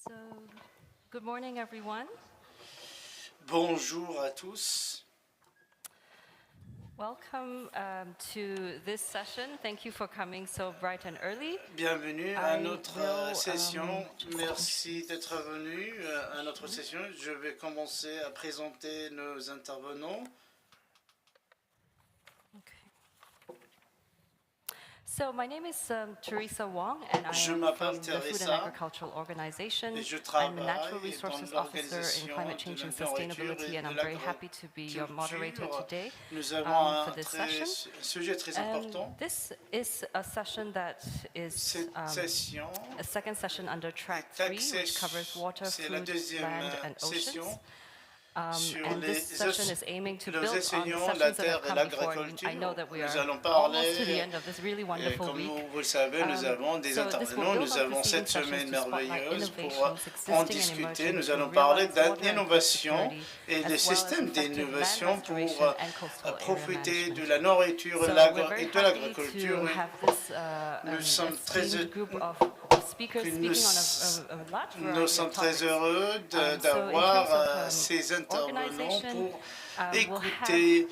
So, good morning, everyone. Bonjour à tous. Welcome to this session. Thank you for coming so bright and early. Bienvenue à notre session. Merci d'être venu à notre session. Je vais commencer à présenter nos intervenants. So my name is Teresa Wong, and I am from the Food and Agricultural Organization. I'm the Natural Resources Officer in Climate Change and Sustainability, and I'm very happy to be your moderator today for this session. This is a session that is a second session under Track 3, which covers water, food, land, and oceans. And this session is aiming to build on the sessions that have come before. And I know that we are almost to the end of this really wonderful week. Comme vous le savez, nous avons des intervenants. Nous avons cette semaine merveilleuse pour en discuter. Nous allons parler d'innovation et des systèmes d'innovation pour profiter de la nourriture et de l'agriculture. Nous sommes très heureux d'avoir ces intervenants pour écouter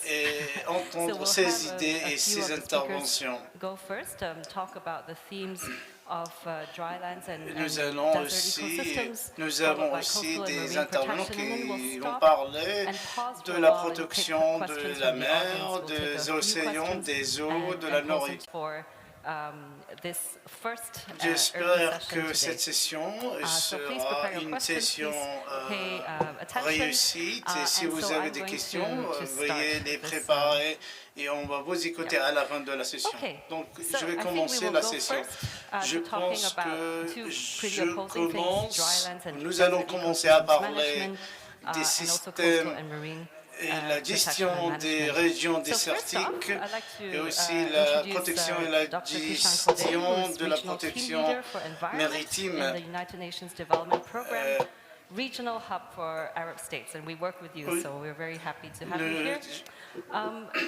et entendre ces idées et ces interventions. Nous avons aussi des intervenants qui vont parler de la protection de la mer, des océans, des eaux, de la nourriture. J'espère que cette session sera une session réussie. Et si vous avez des questions, veuillez les préparer et on va vous écouter à la fin de la session. Donc, je vais commencer la session. Je pense que nous allons commencer à parler des systèmes et la gestion des régions désertiques et aussi la protection et la gestion de la protection maritime. Regional hub for Arab states, and we work with you, so we're very happy to have you here.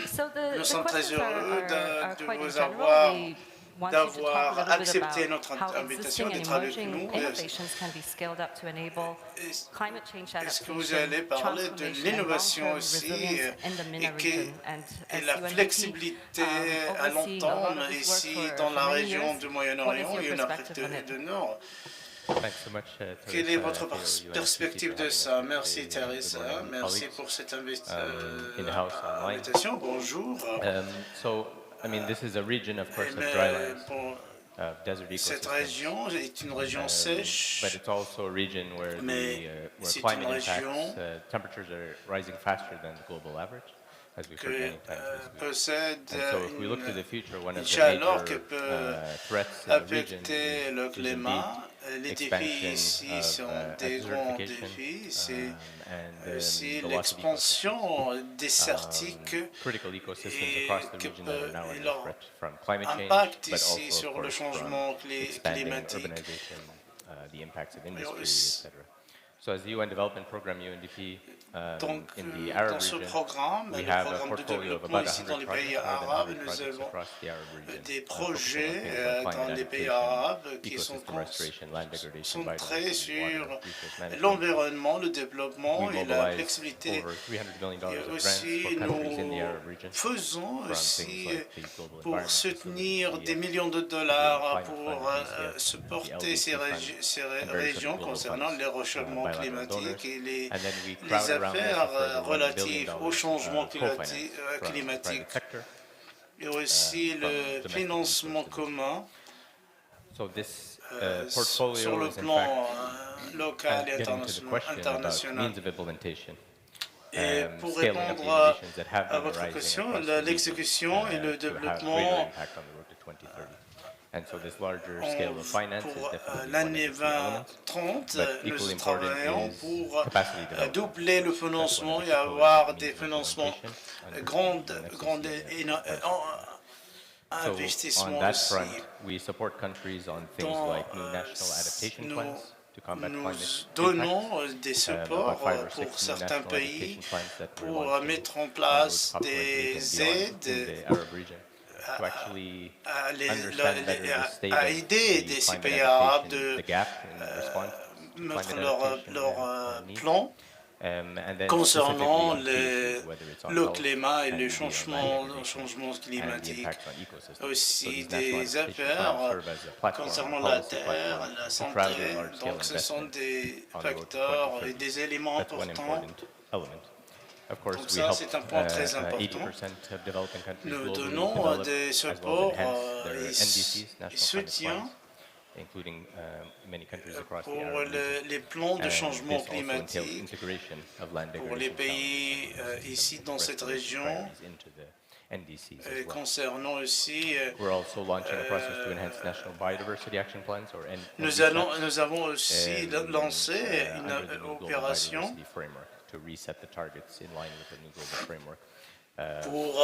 So the questions are quite in general. D'avoir accepté notre invitation d'être avec nous. Est-ce que vous allez parler de l'innovation aussi et la flexibilité à long terme ici dans la région du Moyen-Orient et en Afrique du Nord? Quelle est votre perspective de ça? Merci Teresa, merci pour cette invitation. Bonjour. This is a region, of course, of drylands, desert cette région est une région sèche, but it's also a region where the climate impacts, temperatures are rising faster than the global average, as we've heard many times this week. And so if we look to the future, one of the major threats in the region is indeed les défis ici sont des grands défis, c'est aussi l'expansion désertique et leur impact ici sur le changement climatique. So as the UN Development Program, UNDP, Donc, in the Arab dans ce region, programme, we le have a programme de portfolio of développement about ici 100 dans les pays projects, more arabes, than 100 nous projects avons across the Arab region, des focusing on projets things like dans climate les pays adaptation, arabes qui sont ecosystem restoration, land degradation, centrés sur resource management. l'environnement, le développement We et la mobilize flexibilité. over $300 million Et of grants aussi, for countries in the Arab nous region, faisons from aussi things like the Global pour Environment soutenir Facility, des millions de dollars pour supporter ces régions concernant les réchauffements climatiques et les affaires relatives au changement climatique et aussi le financement commun sur le plan local et international. Et pour répondre à votre question, l'exécution et le développement pour l'année 2030, nous travaillons pour doubler le financement et avoir des financements grands investissements aussi. Nous donnons des supports pour certains pays pour mettre en place des aides to actually à understand better the state aider of the ces climate pays arabes adaptation, the gap in response to mettre climate leur, adaptation leur needs. plan And then concernant specifically on key issues, whether it's on le health climat et and le the land changement degradation and the climatique. impacts on ecosystems. Aussi So these national des adaptation plans affaires serve as a platform, concernant a la policy terre, platform la to santé. crowd a large-scale Donc ce sont investment des on the road to facteurs et 2030. des éléments That's one importants. important element. Of course, Donc we ça, help c'est un point très 80% important. of developing countries Nous globally donnons develop des as well as supports enhance their et NDCs, National Climate soutiens Plans, including many countries across the pour Arab region. les plans de And changement this also entails climatique integration of land pour les degradation pays challenges and ici dans cette restoration région. priorities into the NDCs as well. Concernant aussi, We're also launching a process to enhance national biodiversity action plans, or nous avons aussi lancé une under the new global opération biodiversity framework to reset the targets in line with the new global framework. pour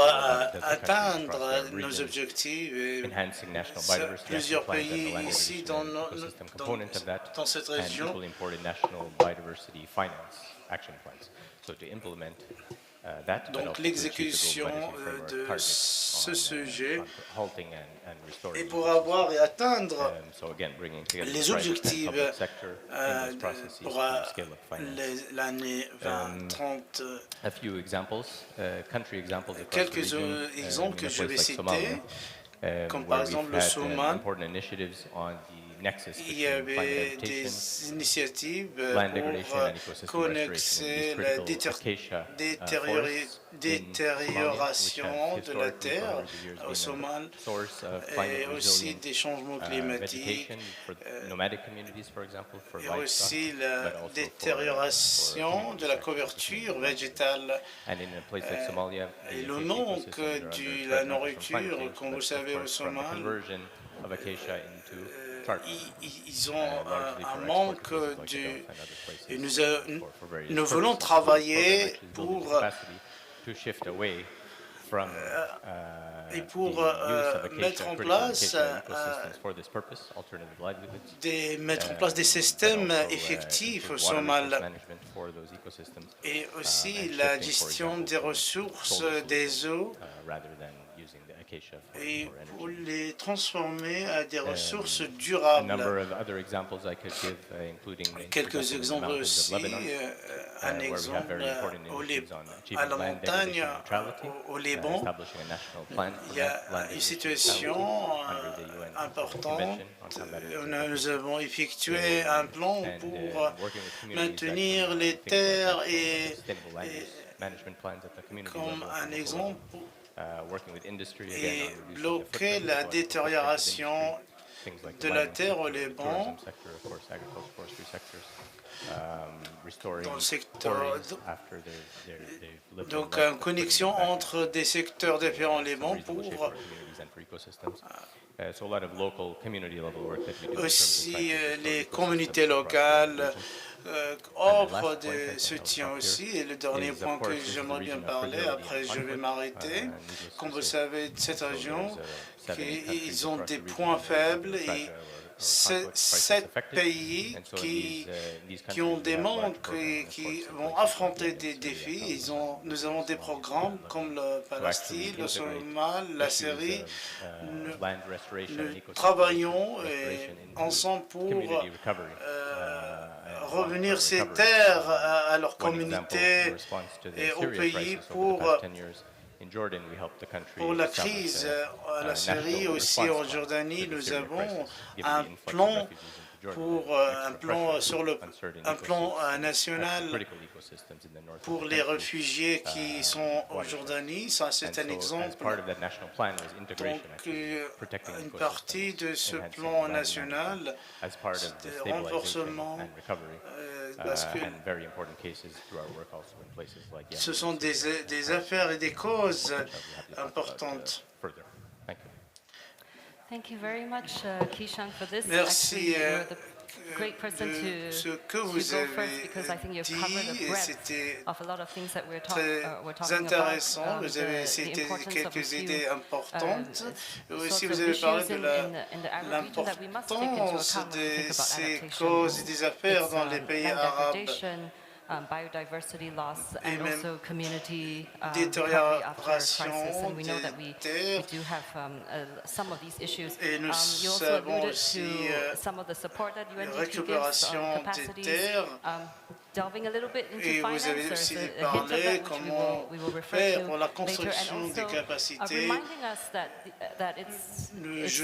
atteindre nos objectifs. Enhancing national biodiversity Plusieurs action plans and the pays land ici degradation and ecosystem component of that, dans cette and région equally important national biodiversity finance action plans. So to implement that, but donc also to achieve the l'exécution global biodiversity framework de targets ce sujet on halting and restoring et pour avoir et atteindre so again, bringing together les the private and objectifs public sector in those processes pour to scale up finance. l'année 2030. A few examples, country examples across Quelques the region, exemples que in a je place vais like Somalia, citer, comme where par we've exemple le had Somal. important initiatives on the nexus Il y between climate avait adaptation, des initiatives land degradation and ecosystem connexer restoration, la these critical acacia forests détérioration in de la Somalia, which have terre historically for hundreds of years au been Somal a source of et climate aussi resilient des changements climatiques vegetation for nomadic communities, for example, for et livestock, aussi but la also détérioration for de la community couverture sectors, végétale and in a place like Somalia, et the le acacia manque ecosystems are under de threat la not just from climate nourriture, change, comme vous but savez of au course from the Somal. conversion of acacia into charcoal. Ils ont Largely un for export manque to places like de... the Gulf and other places, Et for various nous voulons purposes. travailler So this program actually is building pour, capacity to shift away from et pour the use of mettre acacia, en critical place acacia ecosystems for this purpose, alternative livelihoods, mettre en place des systèmes but also, effectifs au improve water resource Somal management for those ecosystems, et aussi and la shifting, for gestion example, des to ressources solar des solutions, eaux rather than using the acacia et for pour energy. les transformer à des ressources A durables. number of other examples I could give, including for Quelques example, in the exemples mountains aussi, of Lebanon, un where we have exemple very important initiatives on à achieving la land montagne, degradation neutrality, au Liban. establishing a national plan for Il y a land une degradation situation neutrality under the UN importante. Convention on Combating Nous avons effectué un plan and, pour working with communities maintenir actually, les things like terres national et sustainable land use management plans at the community comme level, un local exemple level, working with industry again et on reducing the bloquer footprint, la so the footprint of détérioration industry, things like de the la mining terre au sector, the Liban tourism sector, of course, agriculture, forestry sectors, restoring dans le secteur. quarries after they've lived their Donc, life, une connexion putting them back entre des secteurs différents au in Liban some reasonable shape pour for communities and for ecosystems. So a lot of local community level work that we do in terms of aussi trying to restore les ecosystems communautés across the locales region. offrent point, I des think I'll soutiens stop aussi. here, Et le dernier is, of point que course, this is a j'aimerais bien region of parler, fragility and après je vais conflict, m'arrêter. needless to Comme vous say. savez, cette So région, there's 7, 8 countries ils ont across des the region points that are faibles fragile et or sept conflict, crisis affected. pays And so in these qui ont countries, des we have large manques programs, et of qui course, in vont places like affronter Yemen, des Syria, défis. South Nous avons des Somalia, programmes comme le Palestine, le Somal, la Syrie. land restoration and Nous ecosystem travaillons restoration into ensemble pour community recovery, and revenir long-term ces recovery. terres à leur One example, communauté in response to the et au Syria pays crisis pour over the past 10 years, in Jordan, we helped the country pour la establish crise a à la Syrie, national aussi response en plan Jordanie, to the nous Syria avons crisis, given un the influx of plan refugees into Jordan pour and un extra plan pressure sur on certain un plan ecosystems, national critical ecosystems in the north of pour the les country. réfugiés qui sont en Jordanie. Ça, c'est un And so, as exemple. part of that national plan was integration, Donc, actually, protecting une ecosystems, partie de ce enhancing plan land national, management as part of the c'était stabilization renforcement, and recovery, parce que and very important cases through our work also in places like Yemen. ce sont des affaires et des causes importantes. Further. Thank you. Thank you very much, Kishan, for this. Merci Actually, you're the great person de ce que to vous go first avez because I think you've dit covered the et breadth c'était of a lot of things that we're très talking intéressant. about. Vous avez The cité importance of a quelques few, idées importantes. Et aussi, sorts vous of avez parlé issues de in the Arab region that we must take into l'importance account when we de think about ces adaptation. causes et des affaires It's, dans les pays land arabes. degradation, biodiversity loss, and also community recovery after crisis. And we know that we do have some of these issues. You also alluded to some of the support that UNDP gives on capacities. Delving a little bit into finance, there's a hint of that which we will refer to later, and also reminding us that it's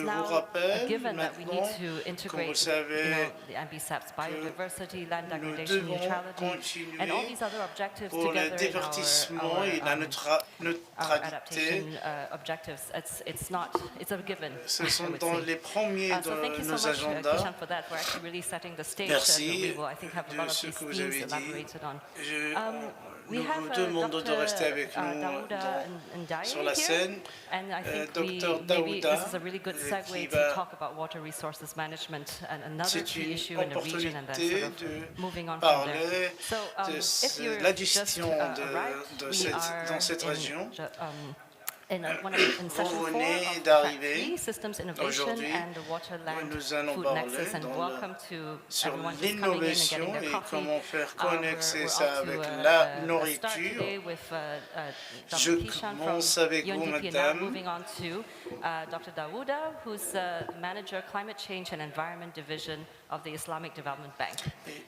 now a given that we need to integrate the MBSAP's biodiversity, land degradation, neutrality, and all these other objectives together in our adaptation objectives. It's a given. Ce sont dans les premiers de nos agendas. Kishan, for that. We're actually really setting the stage. Merci we will, I think, have a lot of these themes elaborated on. Nous vous demandons de rester avec nous sur la scène. And I think Dr. maybe Daouda, this is a really good segue to talk about water resources management and another key issue in the region, and then sort of moving on from there. So, if you're just arrived, we are in session 4 of FRE, Systems Innovation and the Water Land Food Nexus, and welcome to everyone who's coming in and getting their coffee. Comment faire connecter We're ça off to avec a la start nourriture. today with Je Dr. Kishan from commence avec vous, UNDP, and now madame. moving on to Dr. Daouda, who's Manager Climate Change and Environment Division of the Islamic Development Bank.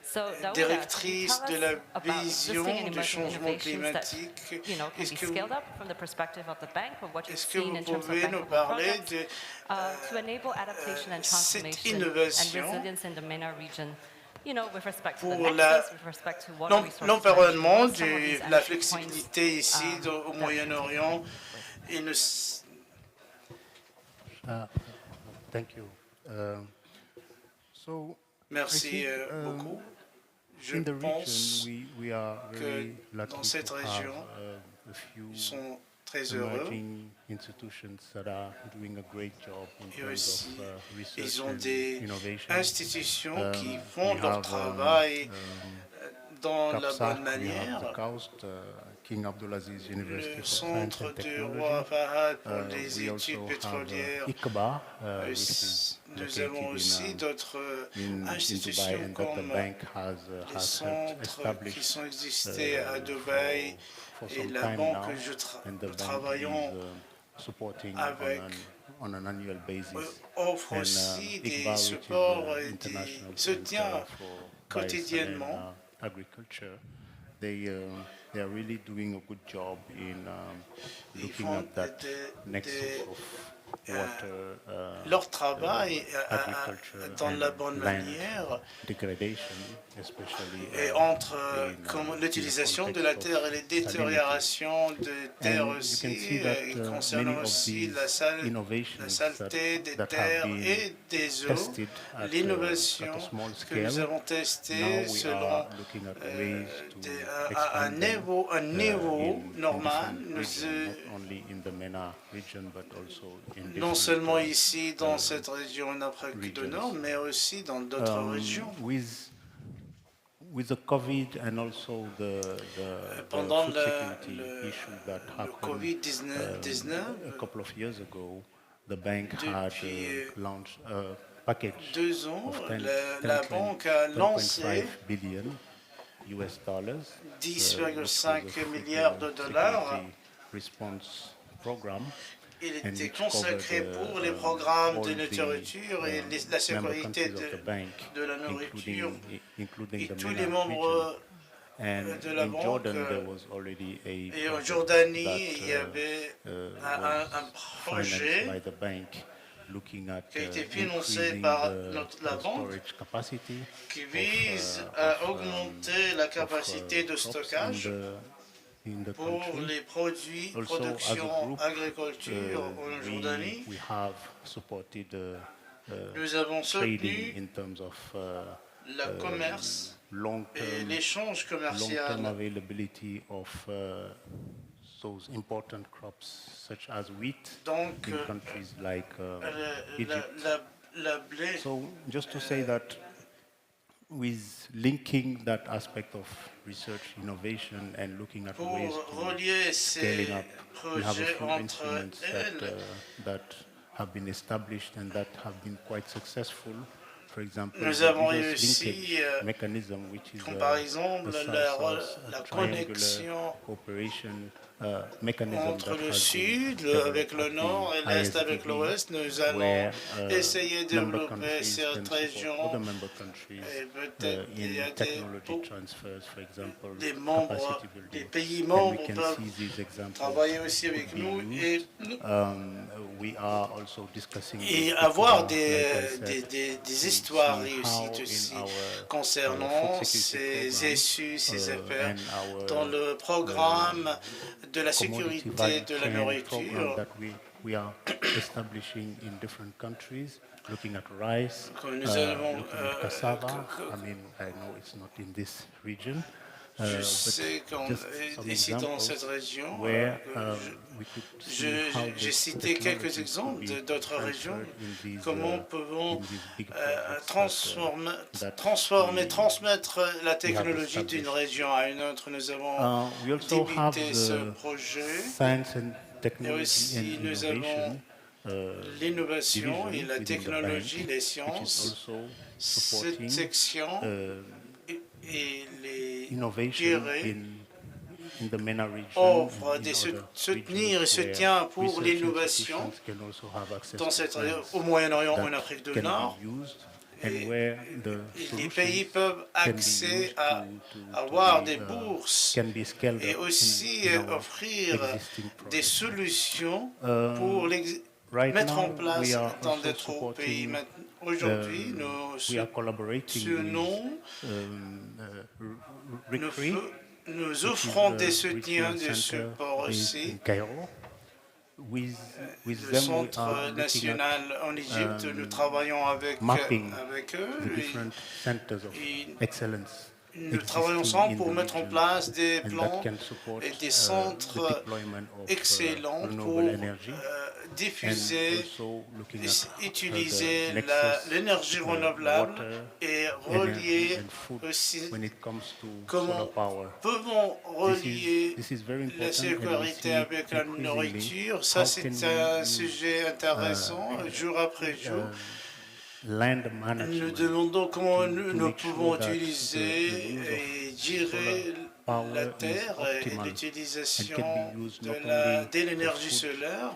So, Daouda, Directrice de la about vision existing and du emerging changement innovations that climatique. can be scaled up from the perspective of the bank, or what you've Est-ce que seen vous in terms of pouvez nous bankable parler projects, de to enable adaptation and cette transformation and innovation resilience in the MENA region, with respect to the pour Nexus, with respect to water resources l'environnement, management, some of these la entry points, flexibilité ici au Moyen-Orient et Thank you. So, merci beaucoup. Je in the pense region, we are very lucky dans cette to région, have a few ils sont très heureux. emerging institutions that are doing a great job in Et terms aussi, of research ils ont and des innovation. institutions qui font We leur have, travail dans la CAPSAC, bonne we have manière. the COUST, King Abdulaziz University Le for Science centre and du Technology. roi Fahad pour les We études also pétrolières. have ICBA, which is Nous avons aussi located d'autres in Dubai, institutions and that the comme bank has les helped centres qui establish sont existés à Dubaï for et some la time banque now, que and the nous bank travaillons is supporting avec on an annual basis. offre And aussi des ICBA, which is supports et International des soutiens Center for quotidiennement. Biosaline Agriculture. They are really doing a good job in looking font at that nexus of water, leur travail agriculture, dans la and bonne land manière degradation, especially et entre in l'utilisation the de la context terre et of les salinity. détériorations de terre And you aussi, can see that concernant many of aussi these la innovations saleté des that terres have been et des eaux, tested at l'innovation a small que nous scale. avons Now testée we selon are looking at ways to un expand them, niveau in normal, different regions, not only in the MENA region, but also in non different, seulement ici dans cette région en Afrique du Nord, mais aussi dans d'autres régions. With the COVID and also the Pendant food security issue that le happened Covid-19, a couple of years ago, the bank had depuis launched a package 2 ans, of 10, la banque a lancé billion US dollars, 10,5 milliards de dollars. Response program. Il était consacré pour les programmes de nourriture et la sécurité de la nourriture et tous les membres de la banque. Et en Jordanie, il y avait un projet qui a été financé par la banque qui vise à augmenter la capacité de stockage pour les produits, production, agriculture en Jordanie. Nous avons soutenu le commerce et l'échange commercial. Those important crops such as wheat Donc, in countries like Egypt. la blé. So just to say that with linking that aspect of research, innovation, and looking at ways to scaling up, we have a few instruments that have been established and that have been quite successful for example, nous the avons reverse réussi, linkage mechanism, which is comme par exemple la triangular connexion cooperation mechanism entre that le has been sud avec developed le at nord et the l'est avec ISDB, l'ouest. Nous allons where essayer de member développer countries can cette support région other member countries et peut-être il y in a technology transfers, for example, des membres, capacity des building. pays And we membres can peuvent see these examples travailler aussi could avec be nous used. We are also discussing et with avoir ICTA, like I said, des to histoires see réussites how aussi in our concernant food security ces program, issues, ces affaires and our dans le programme de la commodity sécurité value de la chain program nourriture that we are establishing in different countries, looking at rice, que nous avons. looking at cassava. I mean, I know it's not in this region, Je but sais just some qu'ici dans cette examples région, where we could see how j'ai these cité quelques technologies could exemples be d'autres régions, transferred in these comment pouvons big projects transmettre la we have technologie d'une established. région à une autre. Nous avons We also have débuté ce the projet science and et technology aussi and nous avons innovation l'innovation division et la within the technologie, bank, les which is sciences. also Cette supporting section et les innovation tirer in the MENA region offre and in des other soutenir et regions soutien where pour research l'innovation institutions can also have access dans to cette funds au Moyen-Orient ou en that Afrique du can Nord. be used Et and where the les pays solutions peuvent can be accès used à to avoir be, des bourses can be scaled et up aussi in our offrir existing des projects. solutions pour Right mettre en now, place we are dans also d'autres pays. supporting, Aujourd'hui, nous we are collaborating soutenons, with RICRI, nous which is offrons the des soutiens, regional des center supports based aussi. in Cairo. With Le them, we centre are looking national at en Égypte, nous travaillons avec mapping eux. the different centers of excellence Nous travaillons existing ensemble in pour the mettre en region, place des and that plans can support et des the centres deployment of excellents pour renewable energy, diffuser and also looking et at utiliser the nexus, l'énergie renouvelable water, et energy relier and food aussi when it comes to comment solar power. pouvons relier This is very la important, and we sécurité see avec la increasingly nourriture. Ça, how c'est can un we sujet intéressant, jour après jour. land Nous management demandons comment to nous make pouvons sure that utiliser the use of et gérer power la is terre et optimal and l'utilisation can be used de not only l'énergie solaire.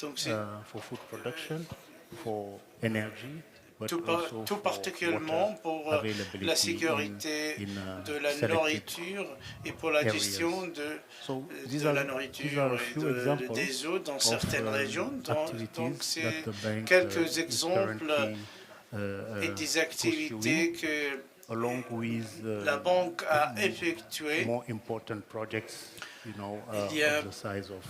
Donc, c'est for food production, for energy, but tout also for particulièrement water pour availability la sécurité de la selected nourriture et pour la gestion So these de are, la these nourriture are a et few examples des eaux dans of certaines régions. Donc, activities c'est that the bank quelques is exemples currently et des activités que along with la banque a effectuées. more important projects, you know, Il y a of the size of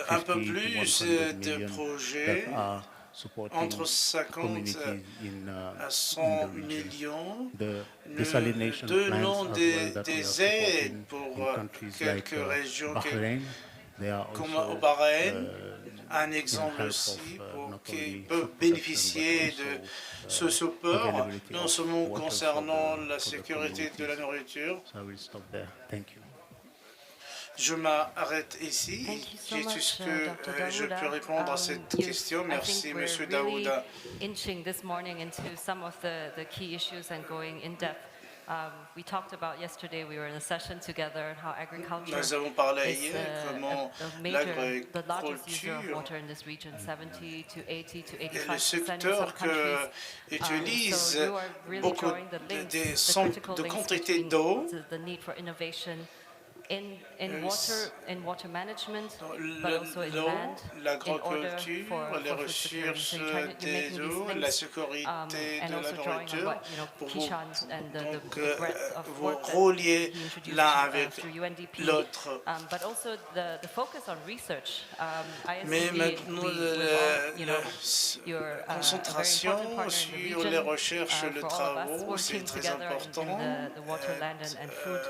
un peu 50 to plus 100 de million projets that are supporting entre 50 communities à in 100 the region. millions. The Nous desalination donnons plants as well that we are des aides supporting pour in countries like quelques régions Bahrain. They are comme also au Bahreïn. Un in exemple help aussi of pour not qu'ils only peuvent food production, bénéficier but de also, ce support, availability non of seulement water concernant for la the sécurité de la communities. nourriture. So I will stop there. Thank you. Je m'arrête ici. Thank you so C'est tout much, ce que Dr. je Daouda. peux répondre à cette question. I Merci, think Monsieur we're really Daouda. inching this morning into some of the key issues and going in depth. We talked about yesterday, we were in a session together, and how agriculture Nous avons parlé is hier comment the largest user of l'agriculture water in this region, 70 to 80 to est 85% le in some secteur countries. utilise So you are really beaucoup drawing the links, the de critical links quantité between d'eau. the need for innovation in water management, but also in L'eau, land, in order l'agriculture, les food security. ressources So you're making des these eaux, links, la sécurité and de la also drawing on nourriture. what Pour vous, Kishan and the donc, breadth of vous work that reliez he introduced l'un avec through UNDP, l'autre. but also the focus on research. Mais ISDB, maintenant, you're la a very concentration important partner in the sur region, les recherches, for le all of us travail, working c'est très together important. in the water, land and food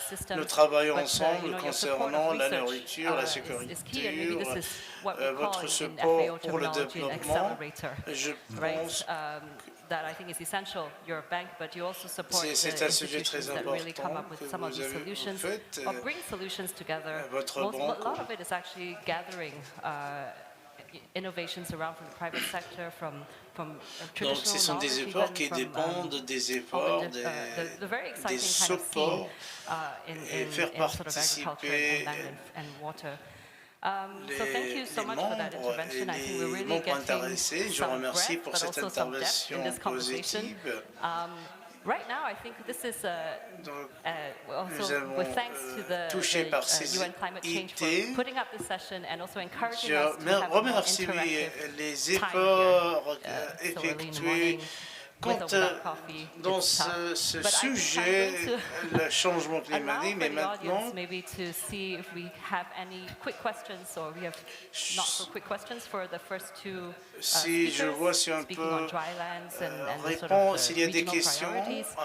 system. Nous travaillons But, ensemble your support concernant of la research, nourriture, la is key, and maybe sécurité, this is what we call votre in support FAO pour le terminology an développement. accelerator, Je right? pense That I think is essential. You're a bank, but you also support the c'est un sujet très institutions that really come up important with que some of vous these avez solutions, fait. or bring solutions together. Votre A banque lot of it is actually gathering innovations around from the private sector, from Donc, ce sont des efforts qui dépendent des efforts des supports et faire participer les membres intéressés. Je remercie pour cette intervention positive. Right now, I think this is also nous thanks to the par ces UN Climate Change for idées. putting up this session and also encouraging Je us to have a more remercie interactive les time efforts here, so early in the effectués morning, with or quant without coffee. dans It's tough. ce But I'm sujet, going le changement to allow climatique, mais for the maintenant, audience maybe to see if we have any quick questions, or we have not so quick questions for the first two si je vois si on speaking peut on drylands and the sort répondre, of s'il y a des regional questions, priorities,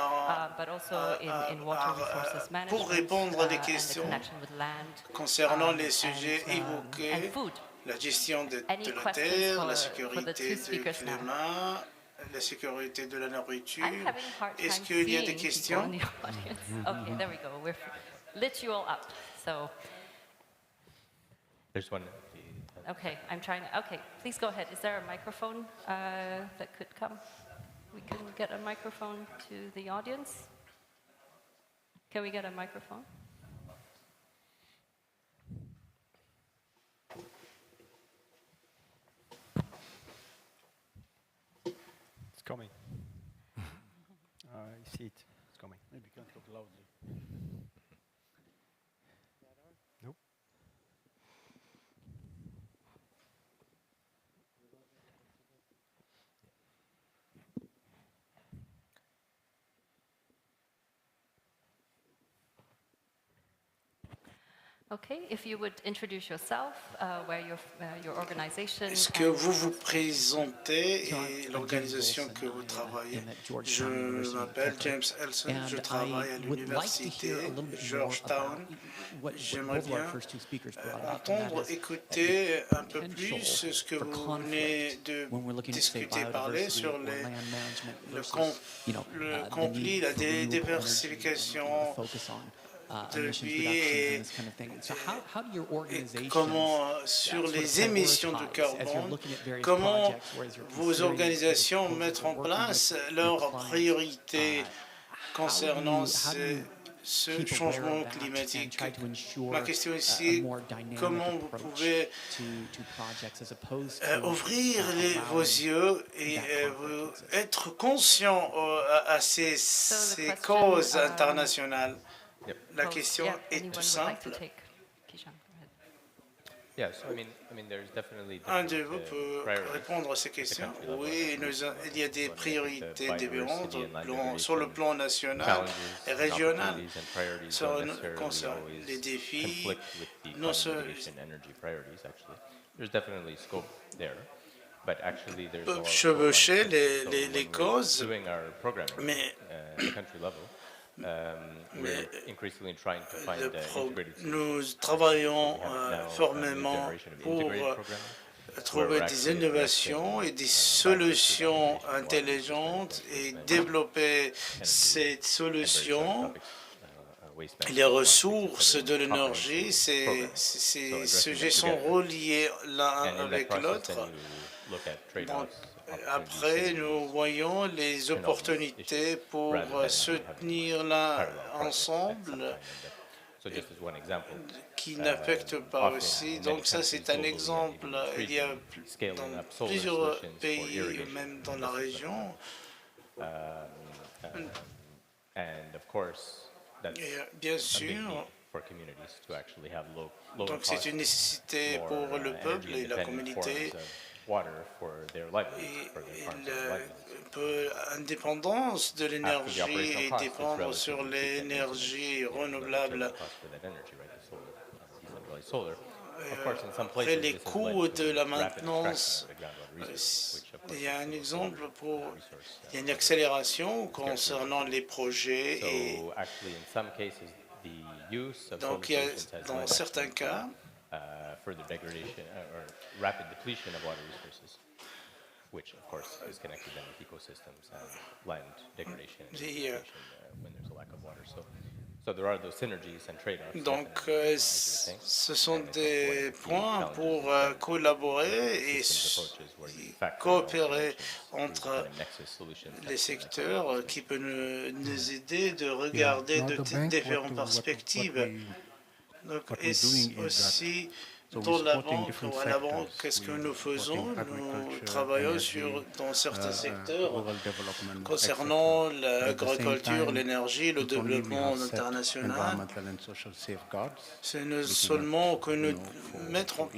but also in water resources management pour répondre à des and the questions connection with land concernant les sujets and évoqués, food. la gestion de Any la questions terre, la for the sécurité two du speakers now? climat, la sécurité de la nourriture. I'm having a hard time Est-ce qu'il y a des seeing people questions? in the audience. Okay, there we go. We've lit you all up. So, There's one. okay, I'm trying. Okay, please go ahead. Is there a microphone that could come? We can get a microphone to the audience. Can we get a microphone? It's coming. I see it. It's coming. Maybe you can talk loudly. Nope. Okay, if you would introduce yourself, where your organization. Est-ce que vous vous présentez et l'organisation que vous travaillez? Je m'appelle James Elson, je travaille à l'université Georgetown. J'aimerais bien entendre, écouter un peu plus ce que vous venez de discuter, parler sur le conflit, la diversification de vie et comment sur les émissions de carbone, comment vos organisations mettent en place leurs priorités concernant ce changement climatique. Ma question ici, comment vous pouvez ouvrir vos yeux et être conscient à ces causes internationales? La question est tout simple. Un de vous peut répondre à ces questions. Oui, il y a des priorités différentes sur le plan national et régional. Ça concerne les défis, non seulement peuvent chevaucher les causes, mais nous travaillons formellement pour trouver des innovations et des solutions intelligentes et développer ces solutions. Les ressources de l'énergie, ces sujets sont reliés l'un avec l'autre. Après, nous voyons les opportunités pour soutenir l'un ensemble qui n'affectent pas aussi. Donc ça, c'est un exemple. Il y a dans plusieurs pays, même dans la région. Et bien sûr, donc c'est une nécessité pour le peuple et la communauté. L'indépendance de l'énergie et dépendre sur l'énergie renouvelable. Après les coûts de la maintenance, il y a un exemple il y a une accélération concernant les projets et donc il y a, dans certains cas, further degradation or rapid depletion of water resources, which of course is connected then with ecosystems and land degradation and when there's a lack of water. Donc, ce sont des points pour collaborer et coopérer entre les secteurs qui peuvent nous aider de regarder de différentes perspectives. Donc, et aussi, dans la banque, qu'est-ce que nous faisons? Nous travaillons dans certains secteurs concernant l'agriculture, l'énergie, le développement international. C'est non seulement que nous mettons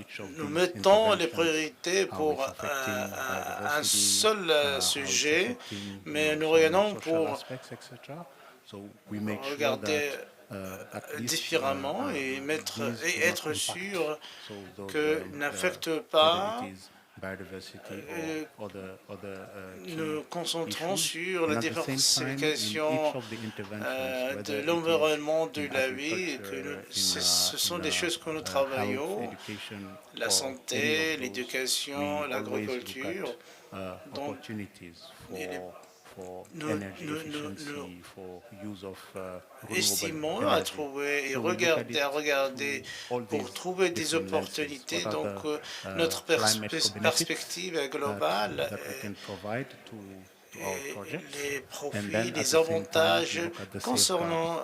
les priorités pour un seul sujet, mais nous regardons pour regarder différemment et être sûr que n'affecte pas. Nous concentrons sur la diversification de l'environnement de la vie. Ce sont des choses que nous travaillons, la santé, l'éducation, l'agriculture. Donc, nous estimons à trouver et regarder pour trouver des opportunités. Donc, notre perspective est globale. Les profits, les avantages concernant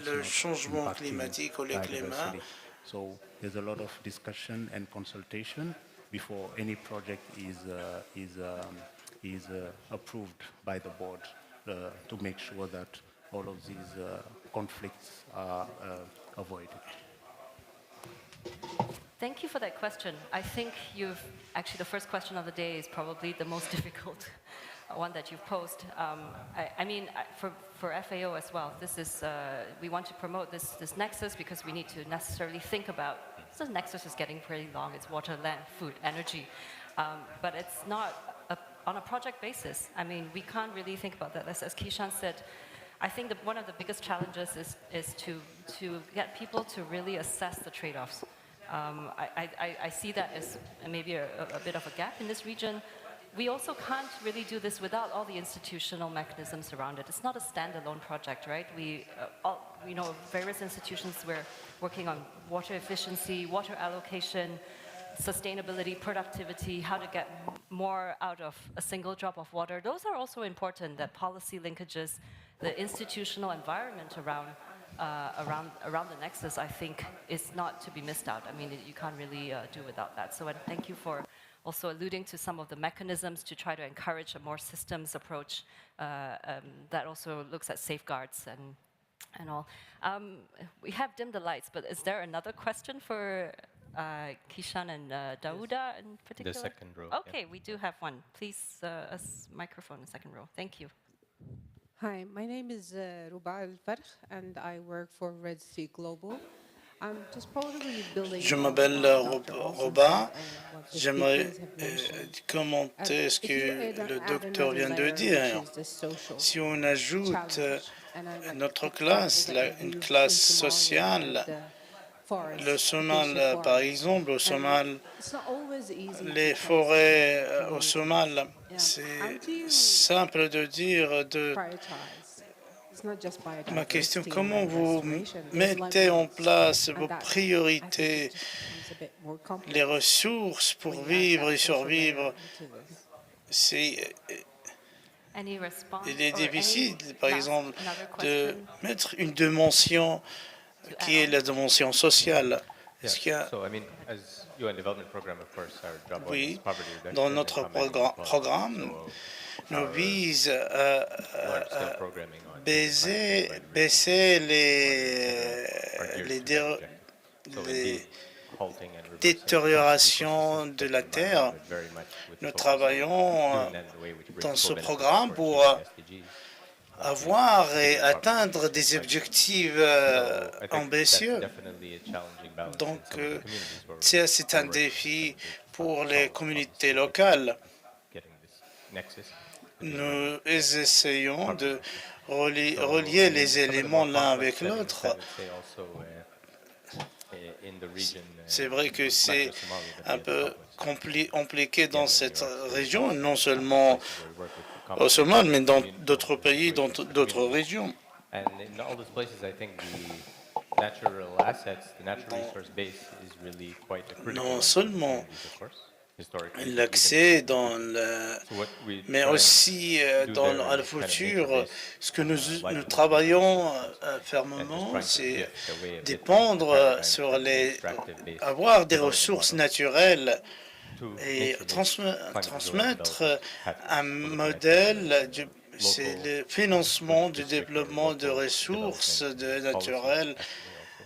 le changement climatique ou le climat. So there's a lot of discussion and consultation before any project is approved by the board to make sure that all of these conflicts are avoided. Thank you for that question. I think actually the first question of the day is probably the most difficult one that you've posed. I mean, for FAO as well, this is, we want to promote this nexus because we need to necessarily think about, so nexus is getting pretty long, it's water, land, food, energy, but it's not on a project basis. I mean, we can't really think about that. As Kishan said, I think that one of the biggest challenges is to get people to really assess the trade-offs. I see that as maybe a bit of a gap in this region. We also can't really do this without all the institutional mechanisms around it. It's not a standalone project, right? We know various institutions, we're working on water efficiency, water allocation, sustainability, productivity, how to get more out of a single drop of water. Those are also important, that policy linkages, the institutional environment around the Nexus, I think, is not to be missed out. I mean, you can't really do without that. So thank you for also alluding to some of the mechanisms to try to encourage a more systems approach that also looks at safeguards and all. We have dimmed the lights, but is there another question for Kishan and Dauda in particular? The second row. Okay, we do have one. Please, a microphone in the second row. Thank you. Hi, my name is Ruba Al-Farh, and I work for Red Sea Global. Je m'appelle Robin. J'aimerais commenter ce que le docteur vient de dire. Si on ajoute notre classe, une classe sociale, le Somal, par exemple, au Somal, les forêts au Somal, c'est simple de dire ma question, comment vous mettez en place vos priorités, les ressources pour vivre et survivre? Il est difficile, par exemple, de mettre une dimension qui est la dimension sociale. Est-ce qu'il y a... Oui, dans notre programme, nous visons à baisser les détériorations de la terre. Nous travaillons dans ce programme pour avoir et atteindre des objectifs ambitieux. Donc, c'est un défi pour les communautés locales. Nous essayons de relier les éléments l'un avec l'autre. C'est vrai que c'est un peu compliqué dans cette région, non seulement au Somal, mais dans d'autres pays, dans d'autres régions. And in all those places, I think the natural assets, the natural resource base is really quite a critical non one for seulement communities, of course, historically, but l'accès even dans le, so what we mais try aussi and do dans there le is kind of futur. nature-based Ce que nous livelihood travaillons solutions and just fermement, trying to c'est shift away a bit from the dépendre paradigm sur from the les extractive-based avoir des development ressources model naturelles to et nature-based climate-resilient transmettre development pathways. un We're looking at modèle, c'est local, le financement including du district or développement de local ressources development policies, naturelles, actually also,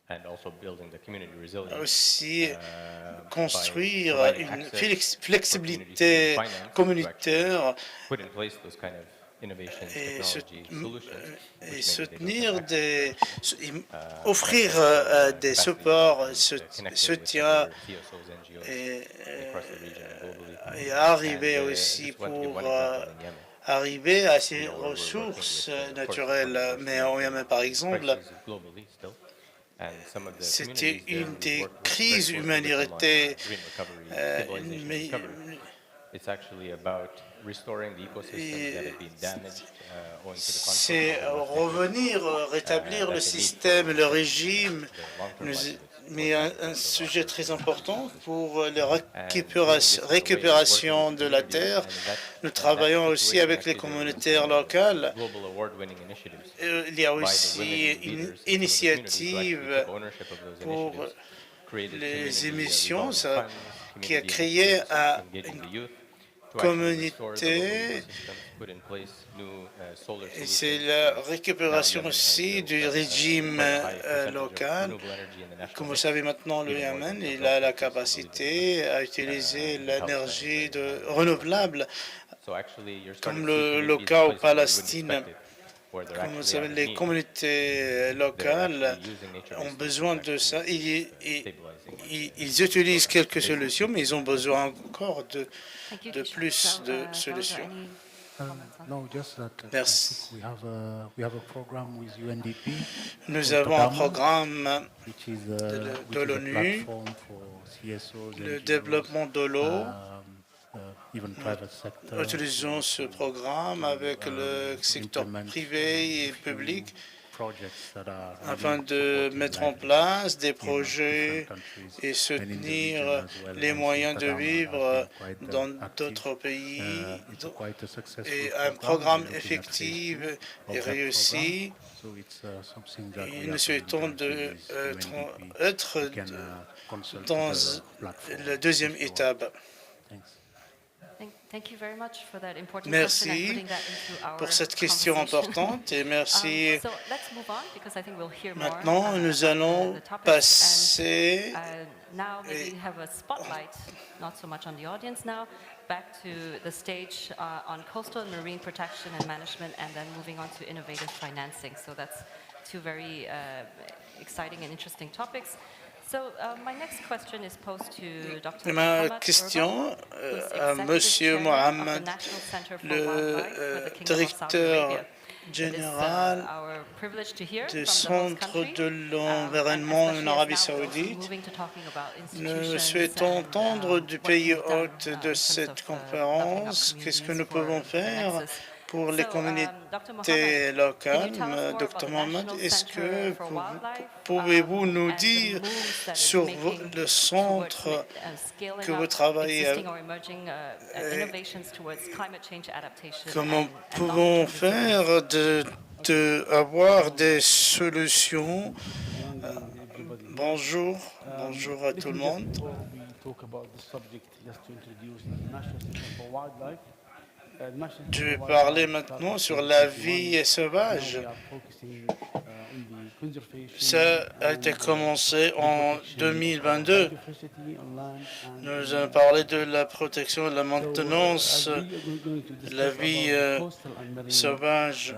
and also building the community resilience aussi by construire providing une access for communities to flexibilité finance to actually communautaire put in place those kind of innovations, et, technology solutions, et which maybe they don't have soutenir access to. offrir That's where des capacity supports, development, connecting with soutien other TSOs, NGOs et, across the region and globally. et arriver And aussi just want to give pour one example in Yemen. arriver à You ces know, we're working ressources with, of course, naturelles. Mais en Yémen, par exemple, crises globally still. And some of the c'était communities there, une we des work very crises closely with them on humanitaires. green recovery, stabilization and recovery. Mais It's actually about restoring the ecosystems that have been damaged owing to the conflict c'est over the last decade, revenir, rétablir le that they need système, for le sustaining régime, the long-term livelihoods mais for un agricultural sujet workers très and important businesses. pour la And doing this in a way of working récupération with de la communities, terre. and Nous in that travaillons aussi situation, avec les actually, there was communautés locales. global award-winning initiatives Il y a by the aussi women une leaders in some of the communities who actually initiative took ownership of those pour initiatives, created les community émissions revolving funds, qui a community créé initiatives, engaging the youth to actually restore the local communauté. ecosystems, put in place new solar Et c'est solutions. la So now récupération Yemen aussi has du régime quite a high percentage of local. renewable energy in the national Comme vous mix, savez maintenant, le even more than Yémen, some il a la developing countries still believe in the capacité à utiliser Even Palestine is l'énergie very high in renouvelable, So actually, you're starting comme to see le communities in cas au places where you wouldn't Palestine. expect it, where they're Comme vous actually savez, out of les need. communautés They're locales actually using nature-based ont solutions besoin to de ça. actually stabilizing Ils utilisent quelques basic solutions, mais ils ont besoin encore Thank you, de Kishan. plus So, de Claudia, solutions. any comments on No, just that I Merci. think we have a program with UNDP. Nous called avons un Tadamon, programme which is de a l'ONU, platform for CSOs, le NGOs, développement de l'eau. Even private sector. Utilisons ce programme avec le secteur privé et public Projects that are afin really de supporting mettre en livelihood place des in projets different countries et and in the soutenir region as well. les And so moyens de Tadamon has vivre been quite dans active. d'autres pays. It's quite a successful Et un program. programme We're looking at effectif phase 2 et of that réussi. program. So it's something that Et we nous are souhaitons currently with UNDP. être We can consult dans the platform la deuxième if you want. étape. Thanks. Thank you very much for that important question and Merci putting that into our pour cette question conversation. importante et merci. So let's move on because I think we'll hear more. Maintenant, nous about allons the topics. passer. And now maybe have a spotlight, not so much on the audience now, back to the stage on coastal and marine protection and management, and then moving on to innovative financing. So that's two very exciting and interesting topics. So my next question is posed to Dr. Ma question à Monsieur Mohamed, le directeur général du Centre de l'environnement en Arabie Saoudite. Nous souhaitons entendre du pays hôte de cette conférence qu'est-ce que nous pouvons faire pour les communautés locales. Dr Mohamed, est-ce que pouvez-vous nous dire sur le centre que vous travaillez avec, comment pouvons faire avoir des solutions? Bonjour à tout le monde. Je vais parler maintenant sur la vie sauvage. Ça a été commencé en 2022. Nous allons parler de la protection et de la maintenance de la vie sauvage.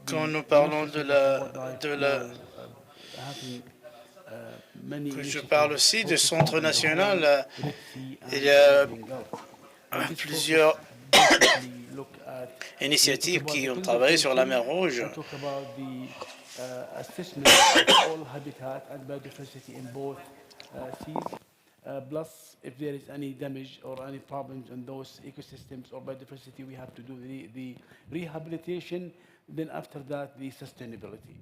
Quand nous parlons je parle aussi du Centre national. Il y a plusieurs initiatives qui ont travaillé sur la mer Rouge. Plus, if there is any damage or any problems in those ecosystems or biodiversity, we have to do the rehabilitation. Then after that, the sustainability.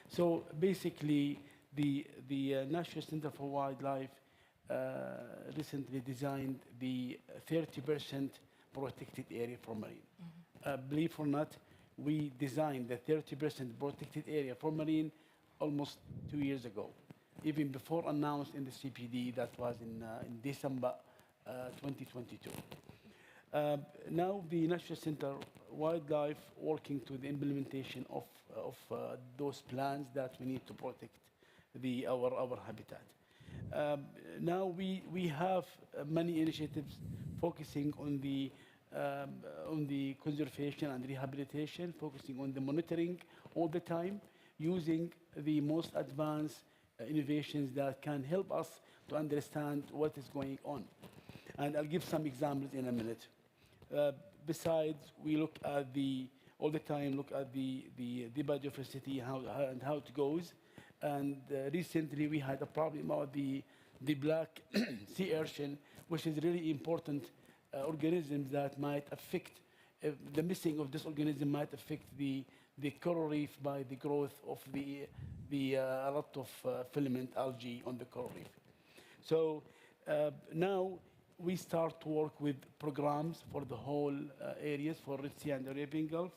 So basically, the National Center for Wildlife recently designed the 30% protected area for marine. Believe it or not, we designed the 30% protected area for marine almost 2 years ago, even before announced in the CPD that was in December 2022. Now the National Center Wildlife working to the implementation of those plans that we need to protect our habitat. Now we have many initiatives focusing on the conservation and rehabilitation, focusing on the monitoring all the time, using the most advanced innovations that can help us to understand what is going on. And I'll give some examples in a minute. Besides, we look at all the time look at the biodiversity and how it goes. And recently we had a problem about the black sea urchin, which is really important organisms that might affect, the missing of this organism might affect the coral reef by the growth of a lot of filament algae on the coral reef. So now we start to work with programs for the whole areas for Red Sea and the Arabian Gulf.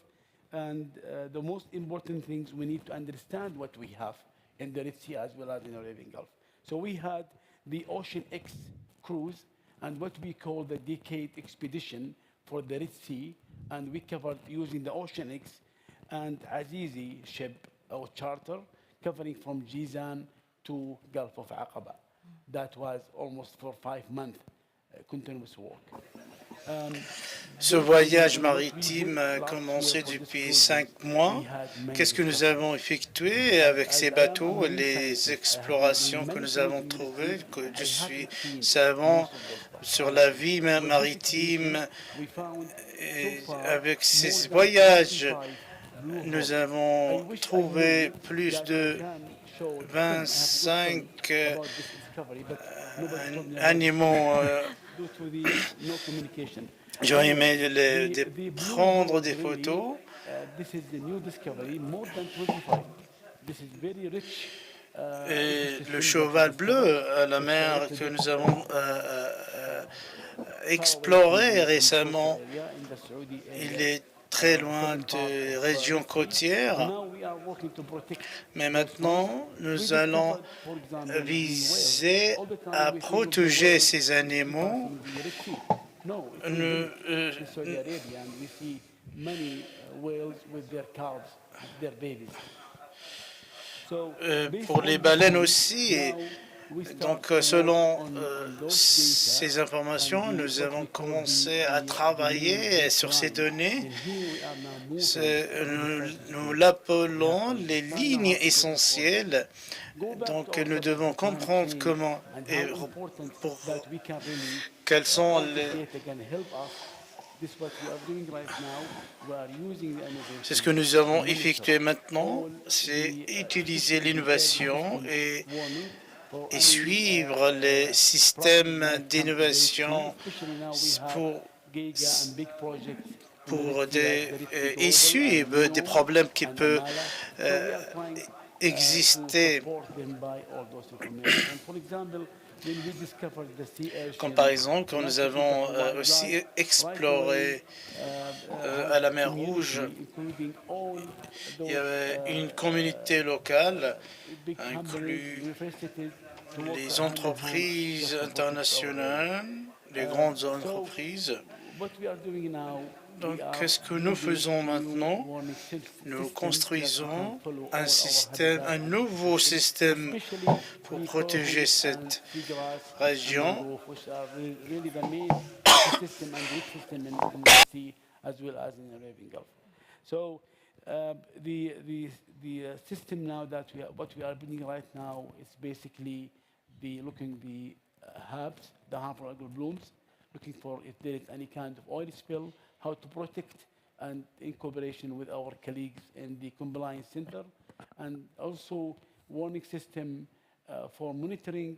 And the most important things, we need to understand what we have in the Red Sea as well as in the Arabian Gulf. So we had the Ocean X cruise and what we call the Decade Expedition for the Red Sea. And we covered using the Ocean X and Azizi ship or charter, covering from Jizan to Gulf of Aqaba. That was almost for 5 months continuous work. Ce voyage maritime a commencé depuis 5 mois. Qu'est-ce que nous avons effectué avec ces bateaux, les explorations que nous avons trouvées, que je suis savant sur la vie maritime. Et avec ces voyages, nous avons trouvé plus de 25 animaux. J'aurais aimé prendre des photos. Et le cheval bleu à la mer que nous avons exploré récemment, il est très loin des régions côtières, mais maintenant nous allons viser à protéger ces animaux. Pour les baleines aussi. Donc, selon ces informations, nous avons commencé à travailler sur ces données. Nous l'appelons les lignes essentielles. Donc, nous devons comprendre comment et quels sont les... C'est ce que nous avons effectué maintenant, c'est utiliser l'innovation et suivre les systèmes d'innovation et suivre des problèmes qui peuvent exister. Comme par exemple, quand nous avons aussi exploré à la mer Rouge, il y avait une communauté locale, inclus les entreprises internationales, les grandes entreprises. Donc, qu'est-ce que nous faisons maintenant? Nous construisons un nouveau système pour protéger cette région. So the system now that what we are building right now is basically looking the herbs, the harmful algal blooms, looking for if there is any kind of oil spill, how to protect, and in cooperation with our colleagues in the compliance center, and also warning system for monitoring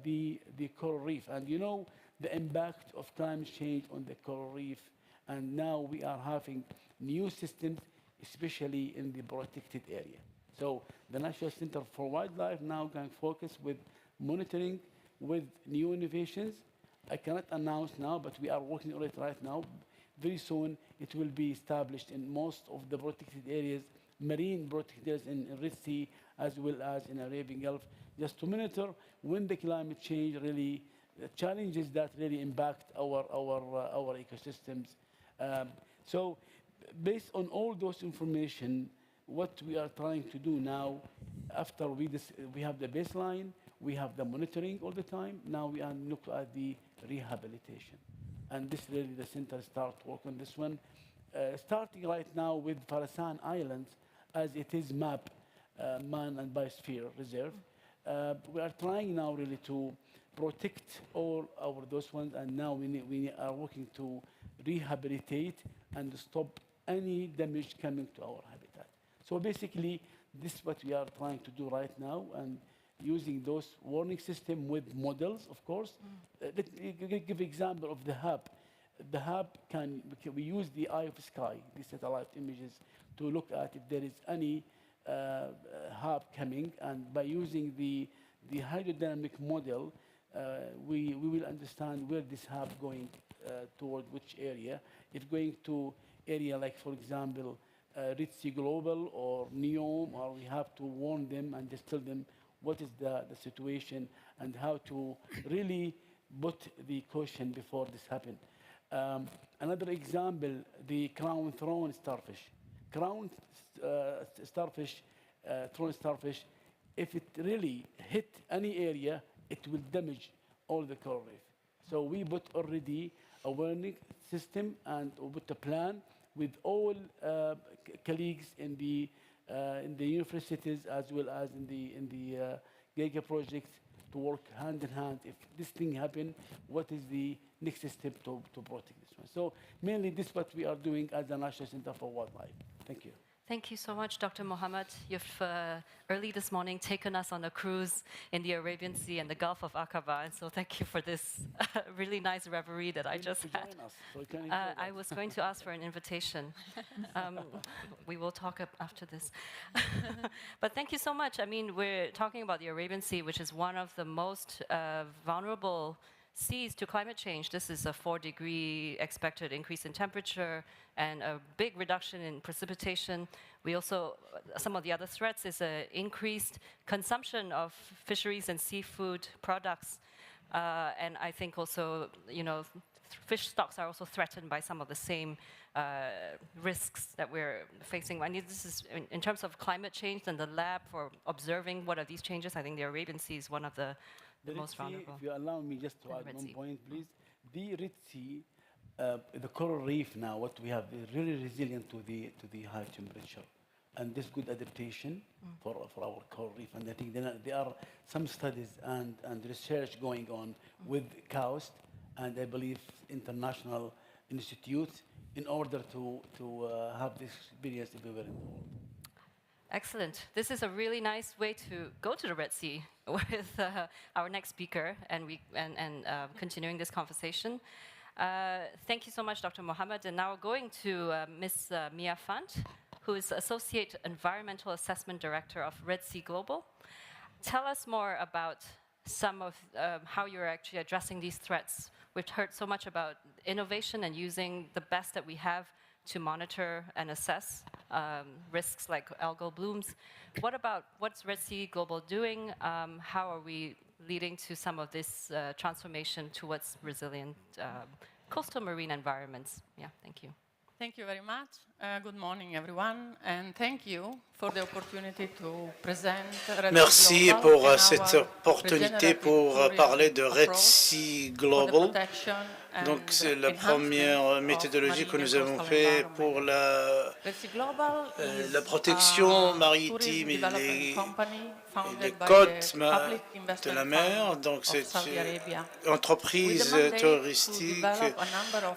the coral reef. And you know the impact of climate change on the coral reef. And now we are having new systems, especially in the protected area. So the National Center for Wildlife now can focus with monitoring, with new innovations. I cannot announce now, but we are working on it right now. Very soon, it will be established in most of the protected areas, marine protected areas in Red Sea, as well as in Arabian Gulf, just to monitor when the climate change really, the challenges that really impact our ecosystems. So based on all those information, what we are trying to do now, after we have the baseline, we have the monitoring all the time, now we are looking at the rehabilitation. And this really, the center start work on this one, starting right now with Farasan Islands, as it is MAP, Man and Biosphere Reserve. We are trying now really to protect all those ones, and now we are working to rehabilitate and stop any damage coming to our habitat. So basically, this is what we are trying to do right now, and using those warning system with models, of course. Let me give example of the hub. The hub we use the eye of the sky, the satellite images, to look at if there is any hub coming, and by using the hydrodynamic model, we will understand where this hub going toward which area. If going to area like, for example, Red Sea Global or NEOM, or we have to warn them and just tell them what is the situation and how to really put the caution before this happens. Another example, the crown thorn starfish. Crown starfish, thorn starfish, if it really hit any area, it will damage all the coral reef. So we put already a warning system, and we put a plan with all colleagues in the universities as well as in the Giga projects to work hand in hand. If this thing happen, what is the next step to protect this one? So mainly this is what we are doing as the National Center for Wildlife. Thank you. Thank you so much, Dr. Mohammed. You've early this morning taken us on a cruise in the Arabian Sea and the Gulf of Aqaba, and so thank you for this really nice reverie that I just had. I was going to ask for an invitation. We will talk after this. But thank you so much. I mean, we're talking about the Arabian Sea, which is one of the most vulnerable seas to climate change. This is a 4-degree expected increase in temperature and a big reduction in precipitation. We also, some of the other threats is an increased consumption of fisheries and seafood products. And I think also, you know, fish stocks are also threatened by some of the same risks that we're facing. I mean, this is, in terms of climate change and the lab for observing what are these changes, I think the Arabian Sea is one of the most vulnerable. If you allow me just to add one point, please. The Red Sea, the coral reef now, what we have is really resilient to the high temperature, and this good adaptation for our coral reef. And I think there are some studies and research going on with KAUST, and I believe international institutes, in order to have this experience everywhere in the world. Excellent. This is a really nice way to go to the Red Sea with our next speaker and continuing this conversation. Thank you so much, Dr. Mohammed. And now going to Ms. Mia Fant, who is Associate Environmental Assessment Director of Red Sea Global. Tell us more about some of how you're actually addressing these threats. We've heard so much about innovation and using the best that we have to monitor and assess risks like algal blooms. What's Red Sea Global doing? How are we leading to some of this transformation towards resilient coastal marine environments? Yeah, thank you. Thank you very much. Good morning, everyone, and thank you for the opportunity to present Merci pour cette opportunité pour parler de Red Sea Global. Donc, c'est la première méthodologie que nous avons faite pour la protection maritime et les côtes de la mer. Donc, c'est une entreprise touristique.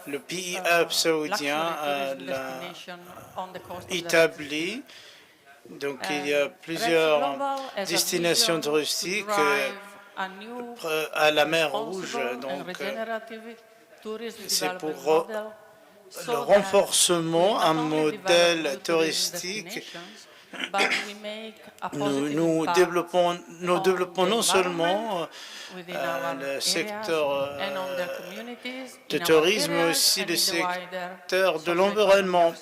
Le pays saoudien l'a établi. Donc, il y a plusieurs destinations touristiques à la mer Rouge. Donc, c'est pour le renforcement, un modèle touristique. Nous développons non seulement le secteur du tourisme, mais aussi le secteur de l'environnement,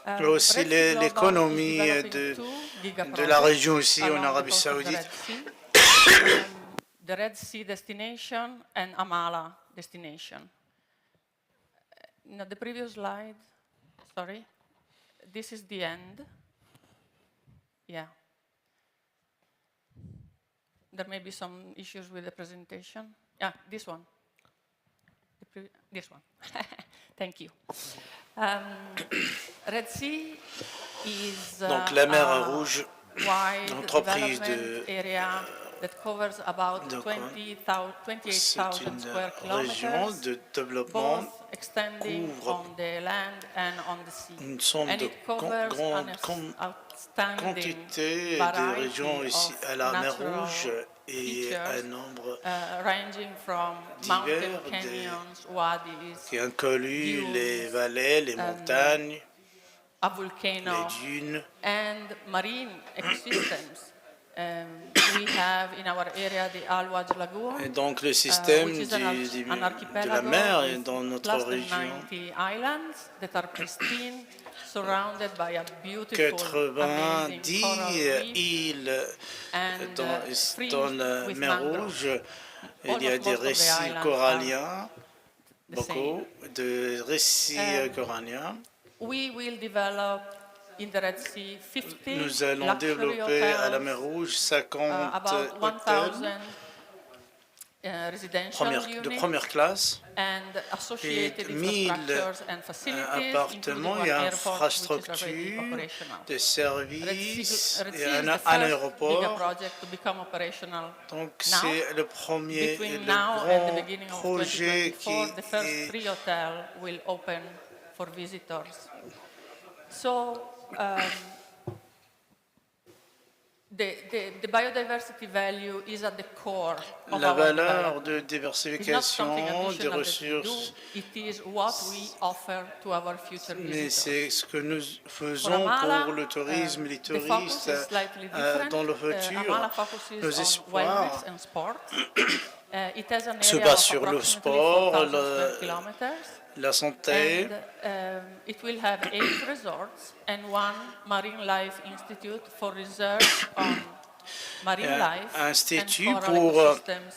mais aussi l'économie de la région aussi en Arabie Saoudite. The Red Sea destination and Amala destination. Now the previous slide, sorry. This is the end. Yeah. There may be some issues with the presentation. Yeah, this one. This one. Thank you. Red Sea is donc la mer Rouge, l'entreprise that covers about 28,000 square kilometers, de développement both extending on the land and on the sea. Une somme de grande quantité de régions ici à la mer Rouge et un nombre ranging from divers canyons, wadis, qui inclut les vallées, les montagnes, a volcano, les dunes and marine ecosystems. We have in our area the Al-Waj Lagoon, et donc le système de la mer est dans notre région. 90 islands that are pristine, surrounded by a beautiful, 90 îles dans la mer Rouge. Il y a des récifs coralliens, beaucoup de récifs coralliens. We will develop in the Red Sea 50 Nous allons développer à la mer Rouge 50 hôtels de première classe et 1000 appartements et infrastructures de services et un aéroport. Donc c'est le premier et le grand projet qui est the biodiversity value is at the core of la our valeur de diversification des ressources, mais c'est ce que nous faisons pour le tourisme, les touristes dans le futur. Nos espoirs se basent sur le sport, la santé. It will have 8 resorts and 1 marine life institute for research on marine life institut pour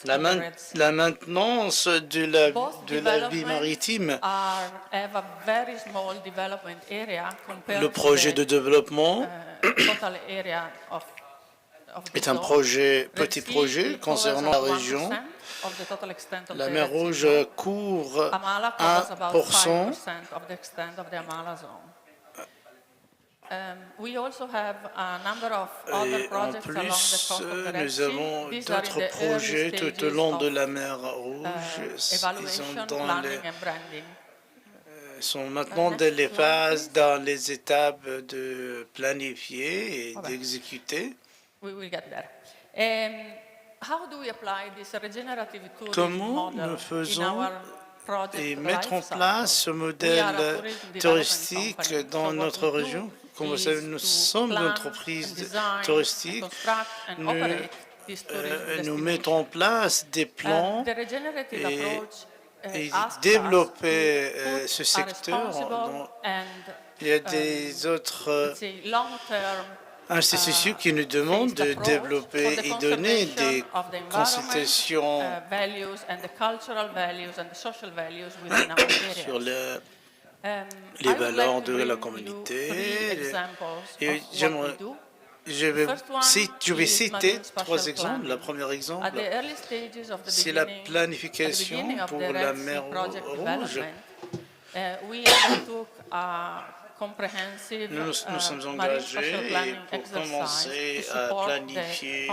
la maintenance de la vie maritime. Le projet de développement est un petit projet concernant la région. La mer Rouge couvre 1%. We also have a number of other projects along the coast of the Red nous avons Sea. These are in d'autres the projets early tout au long de la stages mer Rouge. evaluation, planning and branding. Sont maintenant dans les phases, dans les étapes de planifier et d'exécuter. We will get there. How do we apply this regenerative tourism Comment model nous faisons in our project et mettre en life place ce cycle? modèle touristique dans notre région? Comme vous savez, nous sommes une entreprise touristique. Nous mettons en place des plans et développer ce secteur. Il y a des autres institutions qui nous demandent de développer et donner des consultations sur les valeurs de la communauté. Et je vais citer 3 exemples. Le premier exemple, c'est la planification pour la mer Rouge. nous sommes engagés pour commencer à planifier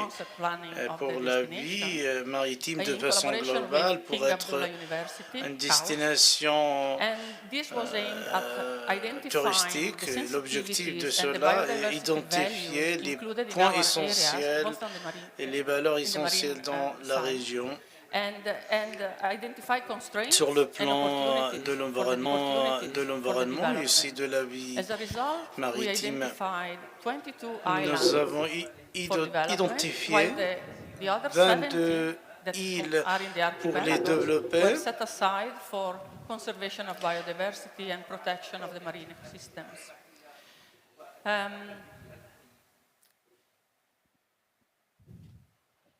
pour la vie maritime de façon globale pour être une destination touristique. L'objectif de cela est identifier les points essentiels et les valeurs essentielles dans la région sur le plan de l'environnement et aussi de la vie maritime. Nous avons identifié 22 îles pour les développer. Conservation of biodiversity and protection of the marine ecosystems.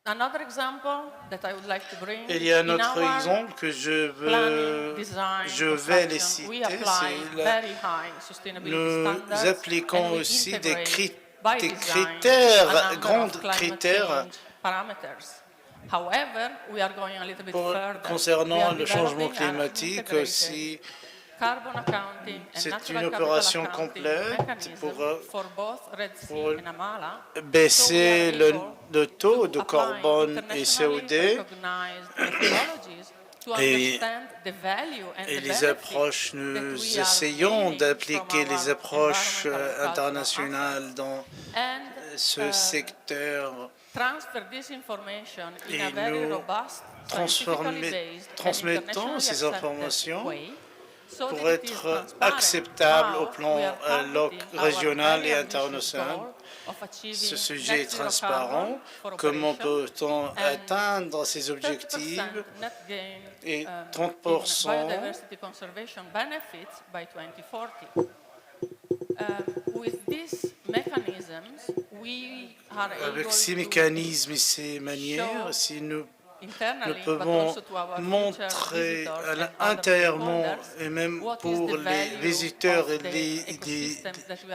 Another example that I would like to bring. Il y a un autre exemple que je vais les citer, c'est nous appliquons aussi des critères, grands critères concernant le changement climatique aussi. C'est une opération complète pour baisser le taux de carbone et CO2 et les approches, nous essayons d'appliquer les approches internationales dans ce secteur et nous transmettons ces informations pour être acceptable au plan régional et international. Ce sujet est transparent. Comment peut-on atteindre ces objectifs et 30% avec ces mécanismes et ces manières, si nous pouvons montrer intérieurement et même pour les visiteurs et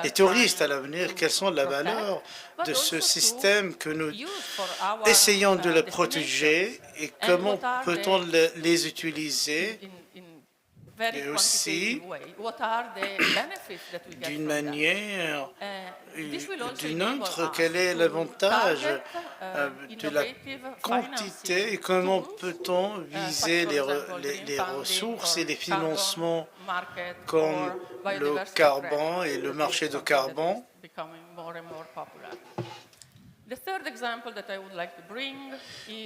les touristes à l'avenir quelles sont les valeurs de ce système que nous essayons de le protéger et comment peut-on les utiliser et aussi d'une manière ou d'une autre, quel est l'avantage de la quantité et comment peut-on viser les ressources et les financements comme le carbone et le marché de carbone.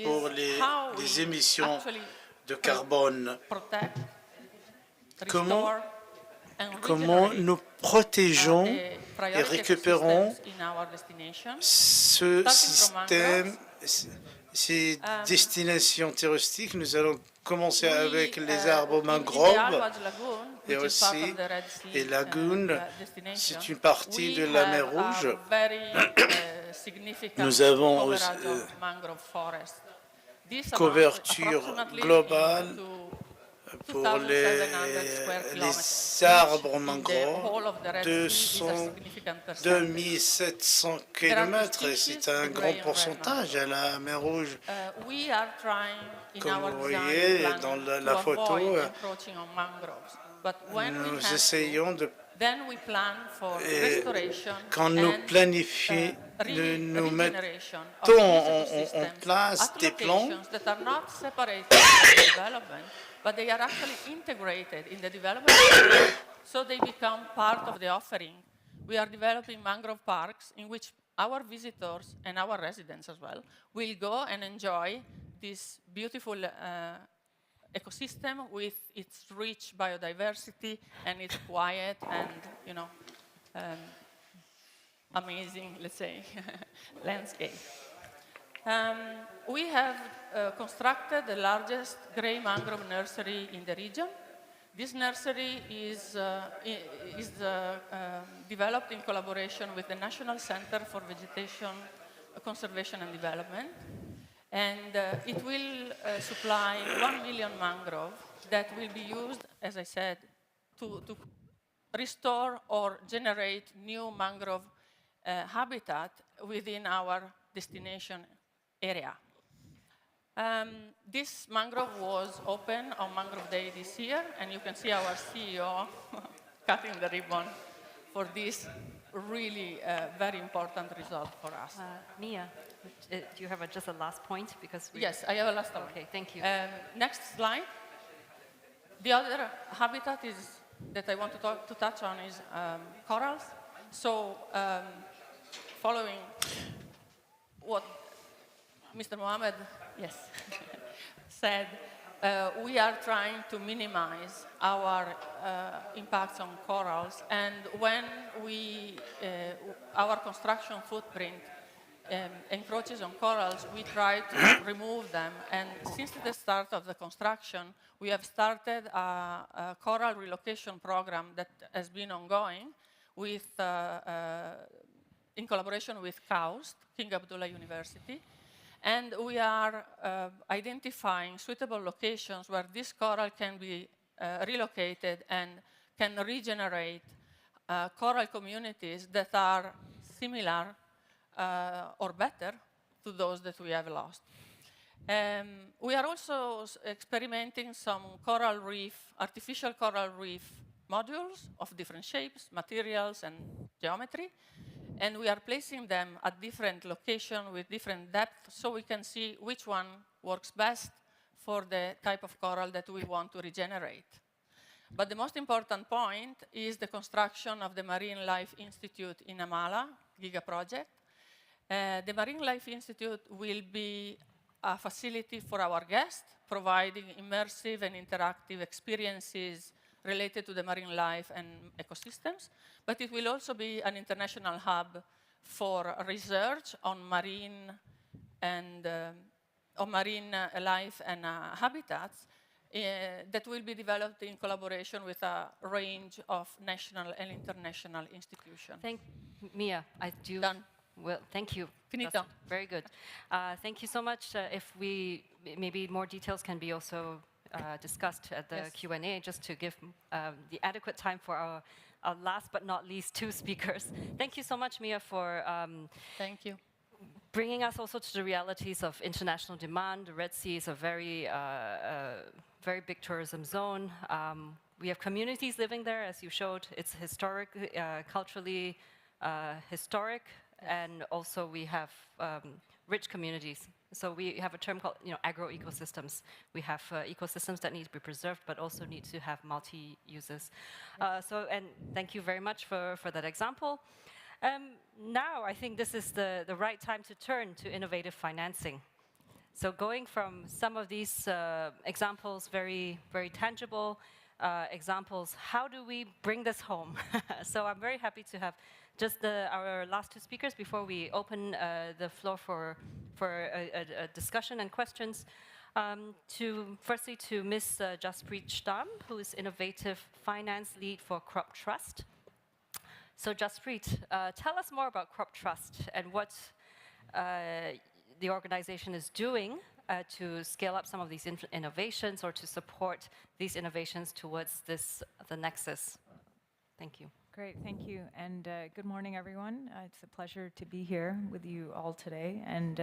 Pour les émissions de carbone, comment nous protégeons et récupérons ce système, ces destinations touristiques. Nous allons commencer avec les arbres mangroves et aussi les lagunes. C'est une partie de la mer Rouge. Nous avons aussi couverture globale pour les arbres mangroves, 2700 km, c'est un grand pourcentage à la mer Rouge. Comme vous voyez dans la photo, nous essayons de... Quand nous planifions, nous mettons en place des plans but they are actually integrated in the development area, so they become part of the offering. We are developing mangrove parks in which our visitors and our residents as well will go and enjoy this beautiful ecosystem with its rich biodiversity and its quiet and, amazing, let's say, landscape. We have constructed the largest grey mangrove nursery in the region. This nursery is developed in collaboration with the National Center for Vegetation Conservation and Development. And it will supply 1 million mangrove that will be used, as I said, to restore or generate new mangrove habitat within our destination area. This mangrove was open on Mangrove Day this year, and you can see our CEO cutting the ribbon for this really very important result for us. Mia, do you have just a last point? Because yes, I have a last point. Okay, thank you. Next slide. The other habitat that I want to touch on is corals. So following what Mr. Mohammed said, we are trying to minimize our impacts on corals, and when our construction footprint encroaches on corals, we try to remove them. And since the start of the construction, we have started a coral relocation program that has been ongoing with, in collaboration with KAUST, King Abdullah University. And we are identifying suitable locations where this coral can be relocated and can regenerate coral communities that are similar or better to those that we have lost. We are also experimenting some coral reef, artificial coral reef modules of different shapes, materials, and geometry. And we are placing them at different locations with different depth so we can see which one works best for the type of coral that we want to regenerate. But the most important point is the construction of the Marine Life Institute in Amala, Giga Project. The Marine Life Institute will be a facility for our guests, providing immersive and interactive experiences related to the marine life and ecosystems, but it will also be an international hub for research on marine life and habitats that will be developed in collaboration with a range of national and international institutions. Mia, I do. Done. Well, thank you. Finito. Very good. Thank you so much. If maybe more details can be also discussed at the Q&A, just to give the adequate time for our last but not least two speakers. Thank you so much, Mia, for thank you. Bringing us also to the realities of international demand. The Red Sea is a very, very big tourism zone. We have communities living there, as you showed. It's historic, culturally historic, and also we have rich communities. So we have a term called, agro-ecosystems. We have ecosystems that need to be preserved, but also need to have multi-uses. And thank you very much for that example. Now I think this is the right time to turn to innovative financing. So going from some of these examples, very, very tangible examples, how do we bring this home? So I'm very happy to have just our last two speakers before we open the floor for a discussion and questions. Firstly to Ms. Jaspreet Stam, who is Innovative Finance Lead for Crop Trust. So Jaspreet, tell us more about Crop Trust and what the organization is doing to scale up some of these innovations or to support these innovations towards the Nexus. Thank you. Great, thank you. And good morning, everyone. It's a pleasure to be here with you all today and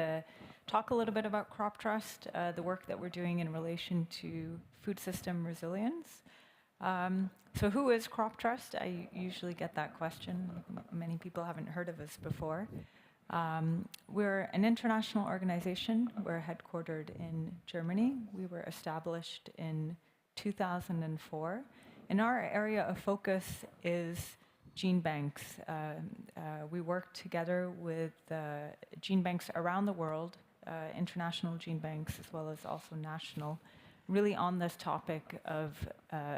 talk a little bit about Crop Trust, the work that we're doing in relation to food system resilience. So who is Crop Trust? I usually get that question. Many people haven't heard of us before. We're an international organization. We're headquartered in Germany. We were established in 2004. And our area of focus is gene banks. We work together with gene banks around the world, international gene banks as well as also national, really on this topic of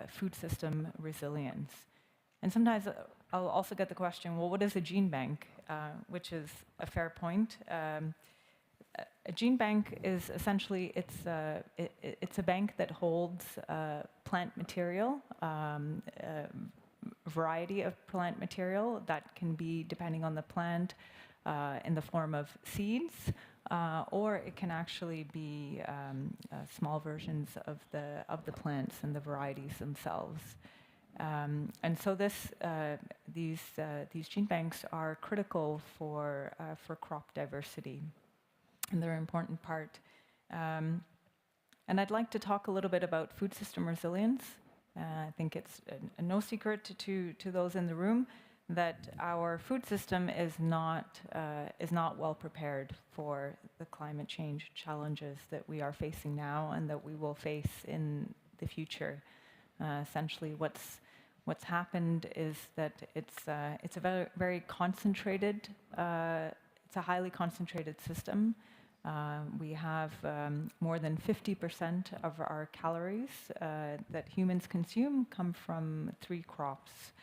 food system resilience. And sometimes I'll also get the question, well, what is a gene bank? Which is a fair point. A gene bank is essentially, it's a bank that holds plant material, variety of plant material that can be, depending on the plant, in the form of seeds, or it can actually be small versions of the plants and the varieties themselves. And so these gene banks are critical for crop diversity, and they're an important part. And I'd like to talk a little bit about food system resilience. I think it's no secret to those in the room that our food system is not well prepared for the climate change challenges that we are facing now and that we will face in the future. Essentially, what's happened is that it's a very concentrated, it's a highly concentrated system. We have more than 50% of our calories that humans consume come from 3 crops: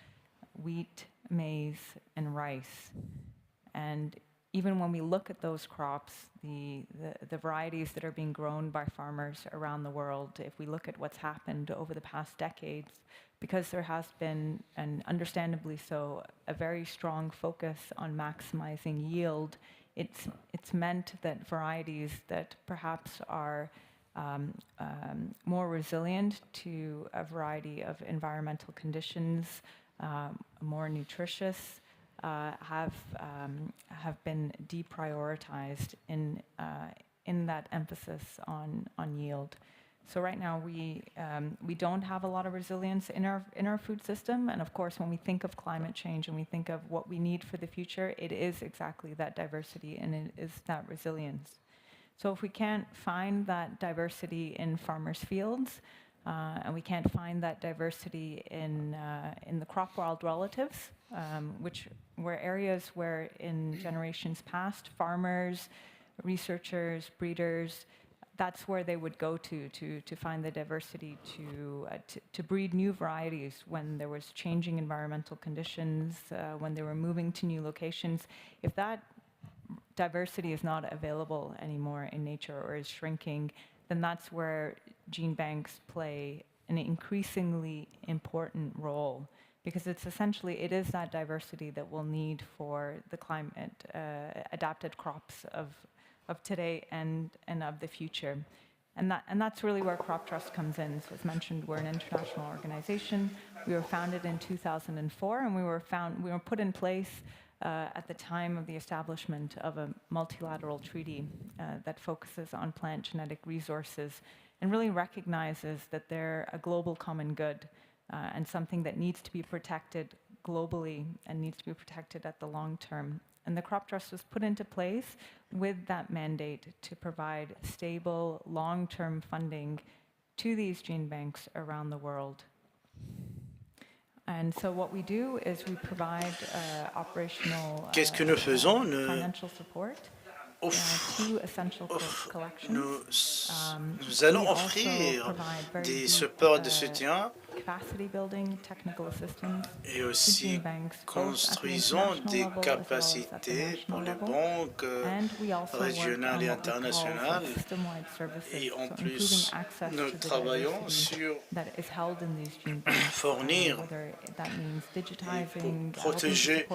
wheat, maize, and rice. And even when we look at those crops, the varieties that are being grown by farmers around the world, if we look at what's happened over the past decades, because there has been, and understandably so, a very strong focus on maximizing yield, it's meant that varieties that perhaps are more resilient to a variety of environmental conditions, more nutritious, have been deprioritized in that emphasis on yield. So right now we don't have a lot of resilience in our food system, and of course when we think of climate change and we think of what we need for the future, it is exactly that diversity and it is that resilience. So if we can't find that diversity in farmers' fields, and we can't find that diversity in the crop world relatives, which were areas where in generations past, farmers, researchers, breeders, that's where they would go to find the diversity to breed new varieties when there was changing environmental conditions, when they were moving to new locations. If that diversity is not available anymore in nature or is shrinking, then that's where gene banks play an increasingly important role, because it's essentially, it is that diversity that we'll need for the climate adapted crops of today and of the future. And that's really where Crop Trust comes in. So as mentioned, we're an international organization. We were founded in 2004, and we were put in place at the time of the establishment of a multilateral treaty that focuses on plant genetic resources and really recognizes that they're a global common good and something that needs to be protected globally and needs to be protected at the long term. And the Crop Trust was put into place with that mandate to provide stable, long-term funding to these gene banks around the world. And so what we do is we provide operational financial support to essential collections. Nous allons offrir des supports de soutien et aussi construisons des capacités pour les banques régionales et internationales. Et en plus, nous travaillons sur fournir et pour protéger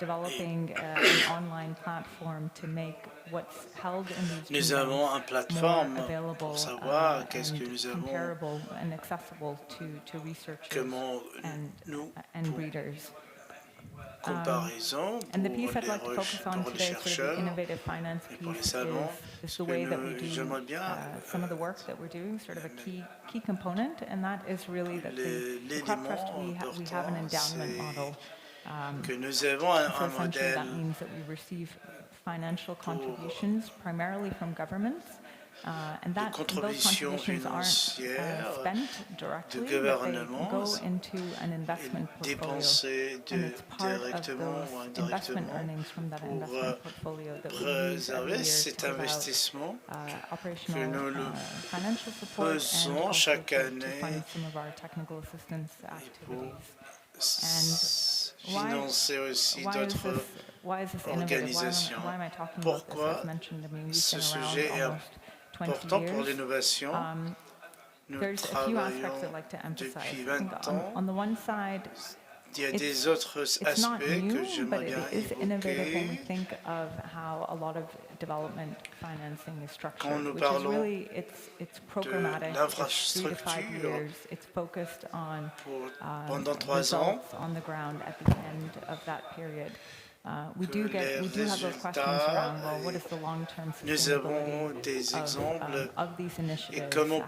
developing an online platform to make what's held in these nous avons une plateforme pour savoir qu'est-ce que nous avons, comparable and accessible to researchers and breeders. Comparaison and the piece I'd like to focus on today, sort of the innovative finance piece, is the way that we do some of the work that we're doing, sort of a key component, and that is really that the Crop Trust, we have an endowment model. Que nous avons un modèle that means that we receive financial contributions primarily from governments, and that those contributions aren't spent directly, but they go into an investment portfolio, and it's part of those investment earnings from that investment portfolio that we use every year to provide operational financial support and also to fund some of our technical assistance activities. Financer aussi d'autres organisations. Pourquoi ce sujet est important pour l'innovation? Nous travaillons depuis 20 ans. Il y a des autres aspects que j'aimerais bien évoquer. Quand nous parlons de l'infrastructure, pendant 3 ans, We do have those questions around, well, what is the long-term sustainability of these initiatives? How can we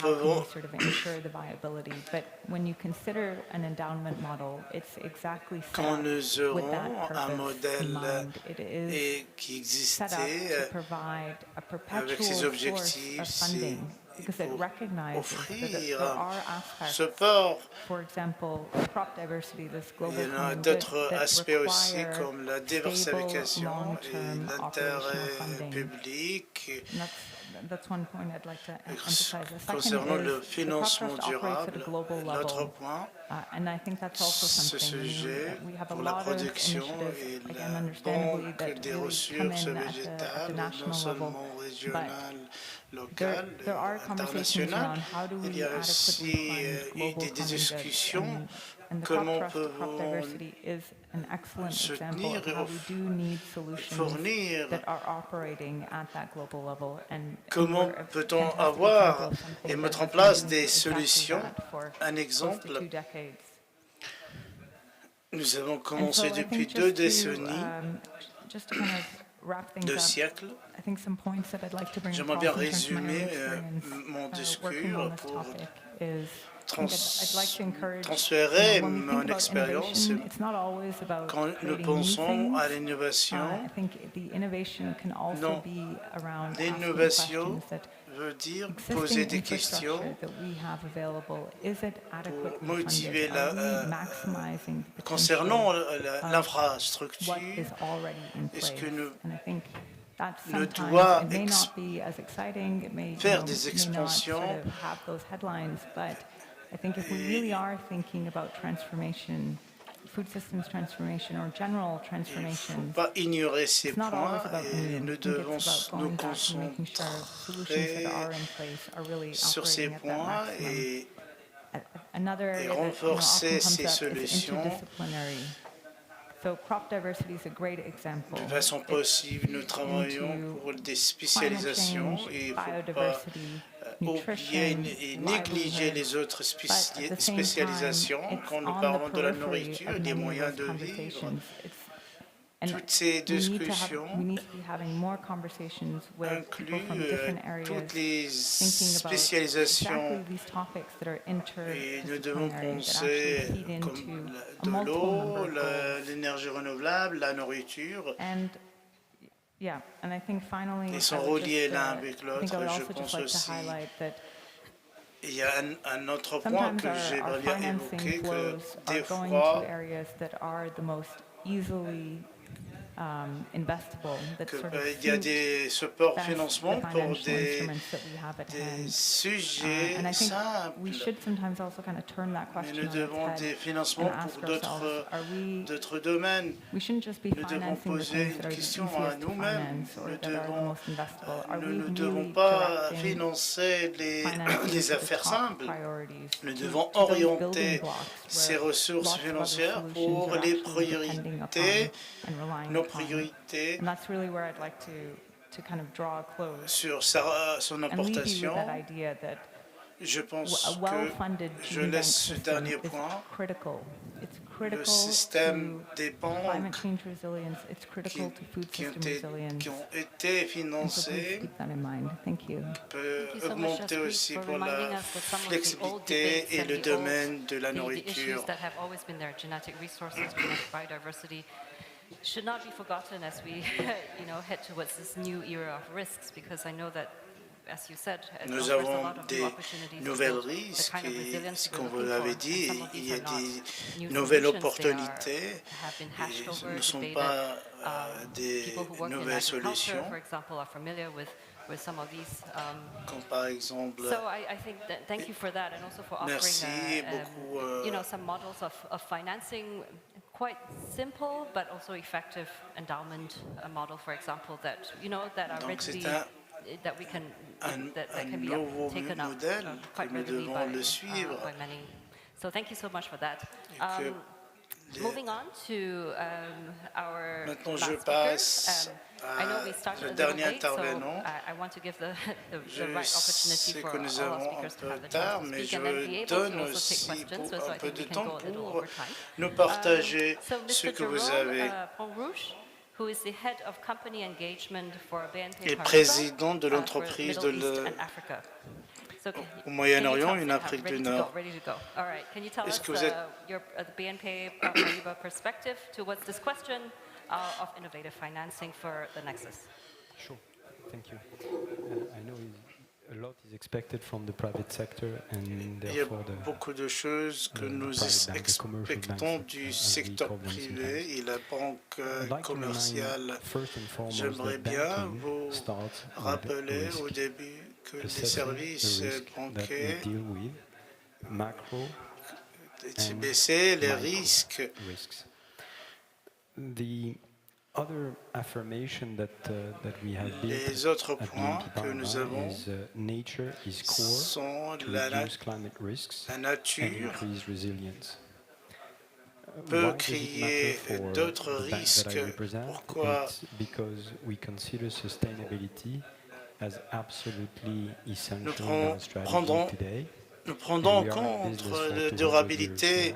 sort of ensure the viability? But when you consider an endowment model, it's exactly set up with that purpose in mind. It is set up to provide a perpetual source of funding, because it recognizes that there are aspects, for example, crop diversity, this global common good, that require stable, long-term operational funding. That's one point I'd like to emphasize. The second is the crop trust operates at a global level, and I think that's also something. We have a lot of initiatives, again, understandably, that really come in at the national level, but there are conversations around how do we adequately fund global common good, and the crop trust, crop diversity is an excellent example of how we do need solutions that are operating at that global level. And comment peut-on avoir et mettre en place des solutions? Un exemple, nous avons commencé depuis 2 décennies, 2 siècles. J'aimerais bien résumer mon discours pour transférer mon expérience. Quand nous pensons à l'innovation, non, l'innovation veut dire poser des questions pour motiver concernant l'infrastructure. Est-ce que ne doit faire des expansions? I think if we really are thinking about transformation, food systems transformation or general transformation, il ne faut pas ignorer ces points et nous devons nous concentrer sur ces points et renforcer ces solutions. So crop diversity is a great example. De façon possible, nous travaillons pour des spécialisations et il ne faut pas oublier et négliger les autres spécialisations quand nous parlons de la nourriture et des moyens de vivre. Toutes ces discussions incluent toutes les spécialisations et nous devons penser comme de l'eau, l'énergie renouvelable, la nourriture. Ils sont reliés l'un avec l'autre. Je pense aussi il y a un autre point que j'aimerais bien évoquer, que des fois il y a des supports financement pour des sujets simples. Mais nous devons des financements pour d'autres domaines. Nous devons poser une question à nous-mêmes. Nous ne devons pas financer les affaires simples. Nous devons orienter ces ressources financières pour les priorités, nos priorités sur son importation. Je pense que je laisse ce dernier point. Le système des banques qui ont été financées peut augmenter aussi pour la flexibilité et le domaine de la nourriture. Should not be forgotten as we head towards this new era of risks, because I know that, as you said, nous avons des nouvelles risques et, comme vous l'avez dit, il y a des nouvelles opportunités et ce ne sont pas des nouvelles solutions. Comme par exemple, so I think that, thank you for that, and also for offering some models of financing, quite simple but also effective endowment model, for example, that that are readily that we can that can be taken up quite readily by many. So thank you so much for that. Moving on to our last speaker. I know we started a little late, so I want to give the right opportunity for all our speakers to have the chance to speak and then be able to also take questions. So I think we can go a little over time. Nous partager so ce Mr. que vous Jerome avez. Pont-Rouge who is the head of company engagement for BNP et Paribas président de for l'entreprise Middle East and Africa. So au Moyen-Orient et en Afrique du Nord. Ready to go. All right. Can you tell Est-ce us que vous êtes... your BNP Paribas perspective towards this question of innovative financing for the Nexus? Sure. Thank you. I know a lot is expected from the private sector and therefore Il y a beaucoup de choses que nous expectons du secteur privé et la banque commerciale. J'aimerais bien vous rappeler au début que les services bancaires baissaient les risques. Les autres points que nous avons sont la nature peut créer d'autres risques. Pourquoi? Nous prenons en compte la durabilité.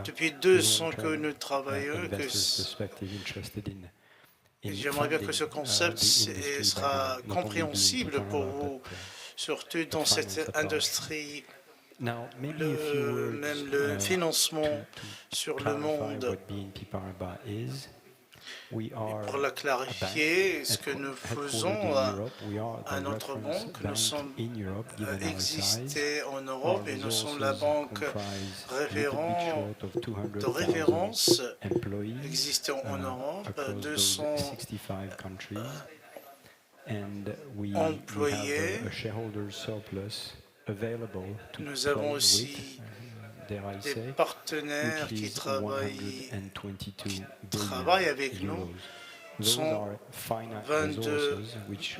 Depuis 2 ans que nous travaillons, j'aimerais bien que ce concept sera compréhensible pour vous, surtout dans cette industrie. Même le financement sur le monde. Pour la clarifier, ce que nous faisons à notre banque, nous sommes existés en Europe et nous sommes la banque de référence existant en Europe, 200 employés. Nous avons aussi des partenaires qui travaillent avec nous. Ce sont 22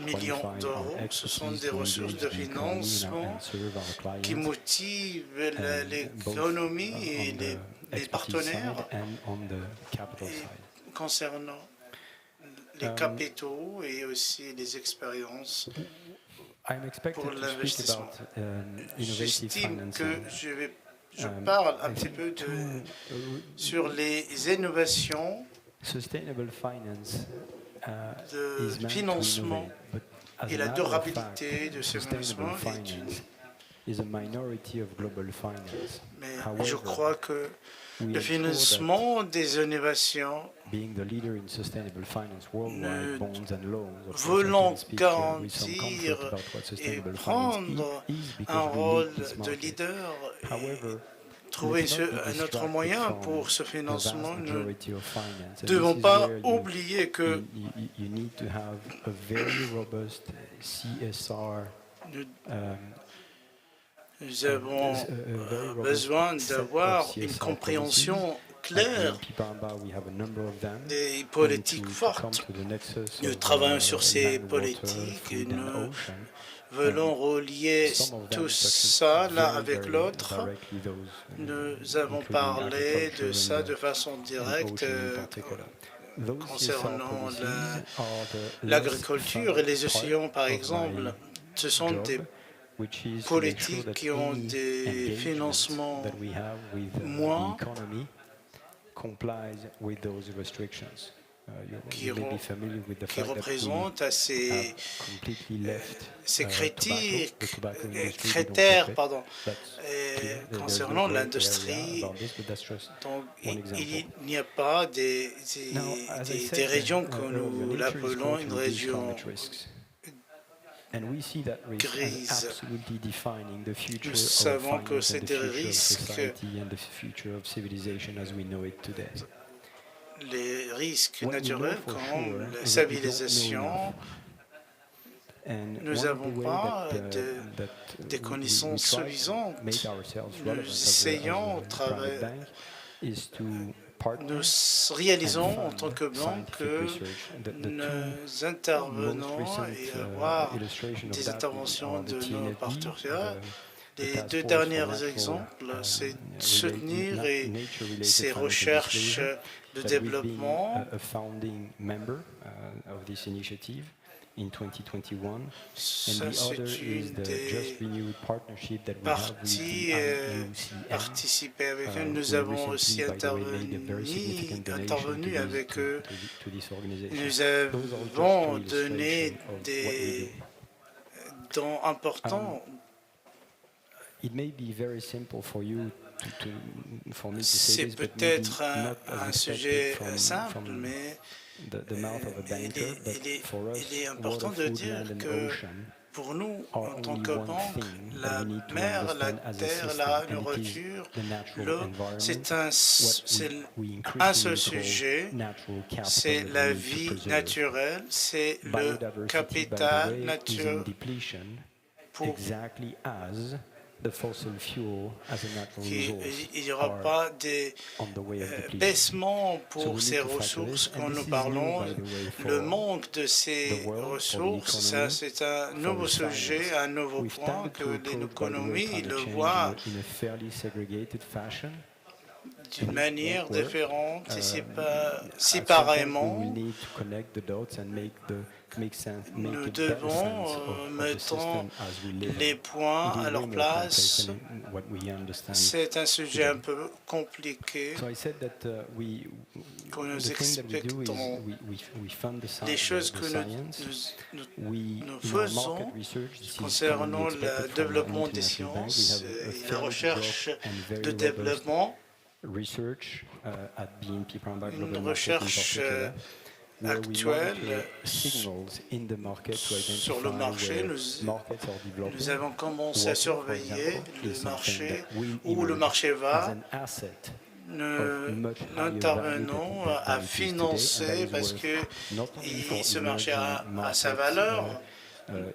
millions d'euros. Ce sont des ressources de financement qui motivent l'économie et les partenaires. Et concernant les capitaux et aussi les expériences pour l'investissement. J'estime que je parle un petit peu sur les innovations de financement et la durabilité de ce financement. Mais je crois que le financement des innovations, voulons garantir et prendre un rôle de leader et trouver un autre moyen pour ce financement. Nous ne devons pas oublier que nous avons besoin d'avoir une compréhension claire des politiques fortes. Nous travaillons sur ces politiques et nous voulons relier tout ça l'un avec l'autre. Nous avons parlé de ça de façon directe concernant l'agriculture et les océans, par exemple. Ce sont des politiques qui ont des financements moins qui représentent ces critères concernant l'industrie. Donc, il n'y a pas des régions que nous l'appelons une région grise. Nous savons que c'est des risques. Les risques naturels comme la civilisation, nous n'avons pas de connaissances suffisantes. Nous essayons de travailler. Nous réalisons en tant que banque que nous intervenons et avoir des interventions de nos partenaires. Les 2 derniers exemples, c'est soutenir ces recherches de développement in 2021, and Ça, the other c'est is une the just des renewed partnership that we have with parties the IUCN. participées avec eux. Nous We avons aussi recently, by the way, made a very significant donation intervenu avec eux. to this organization. Nous Those are avons just donné illustration of what we des do. dons importants. It may be very simple for you for me to say C'est this, but maybe peut-être not as un expected sujet from simple, mais the mouth of a banker, but for us, il est important water, de food, dire land and que ocean pour nous, are en tant only que one banque, thing la that we need to mer, la understand as a terre, system, la and it is nourriture, the natural l'eau, environment, c'est we un seul increasingly sujet, call natural capital c'est that la we need to vie preserve. naturelle, c'est le Biodiversity, by the capital way, is in naturel depletion, pour exactly as the fossil fuel as a natural resource qu'il n'y aura are pas des on the way of depletion. baissements So we pour need ces to factor ressources this, quand and nous this is parlons. new, by the way, for Le manque de ces the world, for the ressources, ça economy, c'est un for nouveau the sujet, science. un nouveau We've point tended que to approach, by the way, l'économie climate le change voit in a fairly segregated fashion. d'une manière différente et séparément. We will need to connect the dots and make Nous a better devons sense of the mettre system as we live. les points It is à leur way more place. complex than what we understand. C'est un sujet un peu compliqué. So I said that Quand nous the thing that we do is expectons we fund the les choses the que science. nous In our faisons market research, this is concernant commonly le expected from développement an des international bank. sciences We have a et la fairly recherche broad and very de robust développement, research at BNP Paribas une Global Markets in recherche particular, where we actuelle monitor signals in the market to sur le identify marché. where Nous markets are developing. Nous avons commencé à Water, for surveiller example, le is something marché, that will où le emerge marché as va. an asset. Nous intervenons à financer parce que ce marché a sa valeur.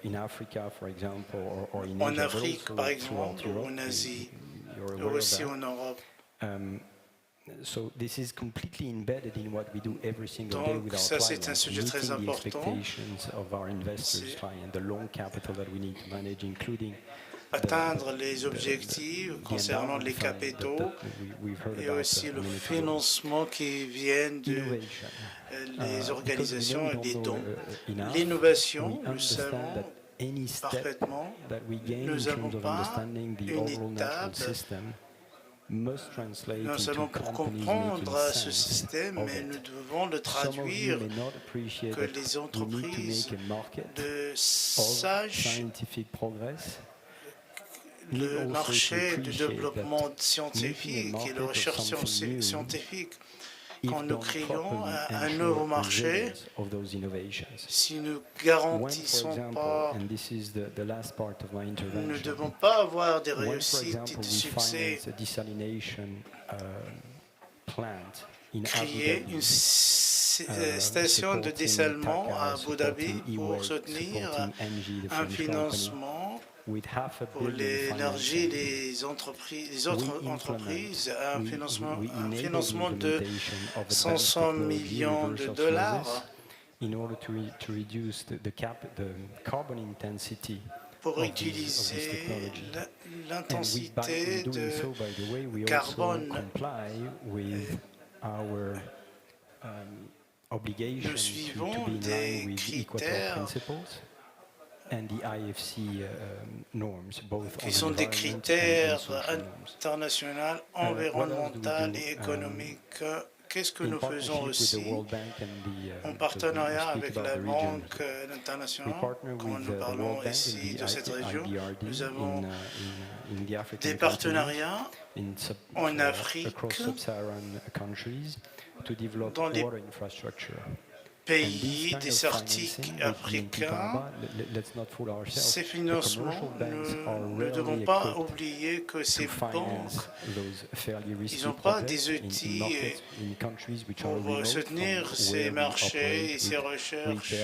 In Africa, for example, or in En Asia, Afrique, but par also throughout exemple, Europe. en Asie, You're et aware of aussi that. en Europe. So this is completely embedded in what we do every single day Donc with our ça, c'est un clients, sujet très meeting the important. expectations of our investors, C'est clients, the long capital that we need to manage, including atteindre les objectifs concernant les capitaux et aussi le financement qui viennent des organisations et des dons. L'innovation, nous savons parfaitement, nous n'avons pas une étape. Nous allons pour comprendre ce système, mais nous devons le traduire que les entreprises sachent le marché du développement scientifique et de recherche scientifique. Quand nous créons un nouveau marché, si nous ne garantissons pas, nous ne devons pas avoir des réussites et des succès. Créer une station de dessalement à Abu Dhabi pour soutenir un financement pour l'énergie, les autres entreprises, un financement de 500 millions de dollars pour utiliser l'intensité de carbone. Nous suivons des critères qui sont des critères internationaux, environnementaux et économiques. Qu'est-ce que nous faisons aussi en partenariat avec la Banque internationale, quand nous parlons ici de cette région, nous avons des partenariats en Afrique, dans les pays désertiques africains. Ces financements, nous ne devons pas oublier que ces banques, ils n'ont pas des outils pour soutenir ces marchés et ces recherches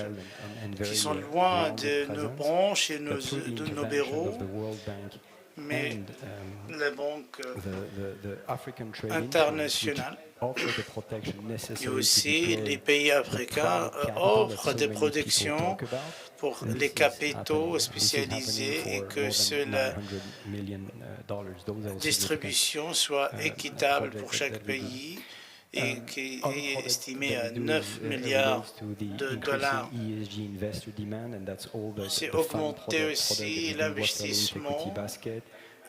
qui sont loin de nos branches et de nos bureaux. Mais la Banque internationale et aussi les pays africains offrent des protections pour les capitaux spécialisés et que la distribution soit équitable pour chaque pays. et qui est estimé à 9 milliards de dollars. C'est augmenter aussi l'investissement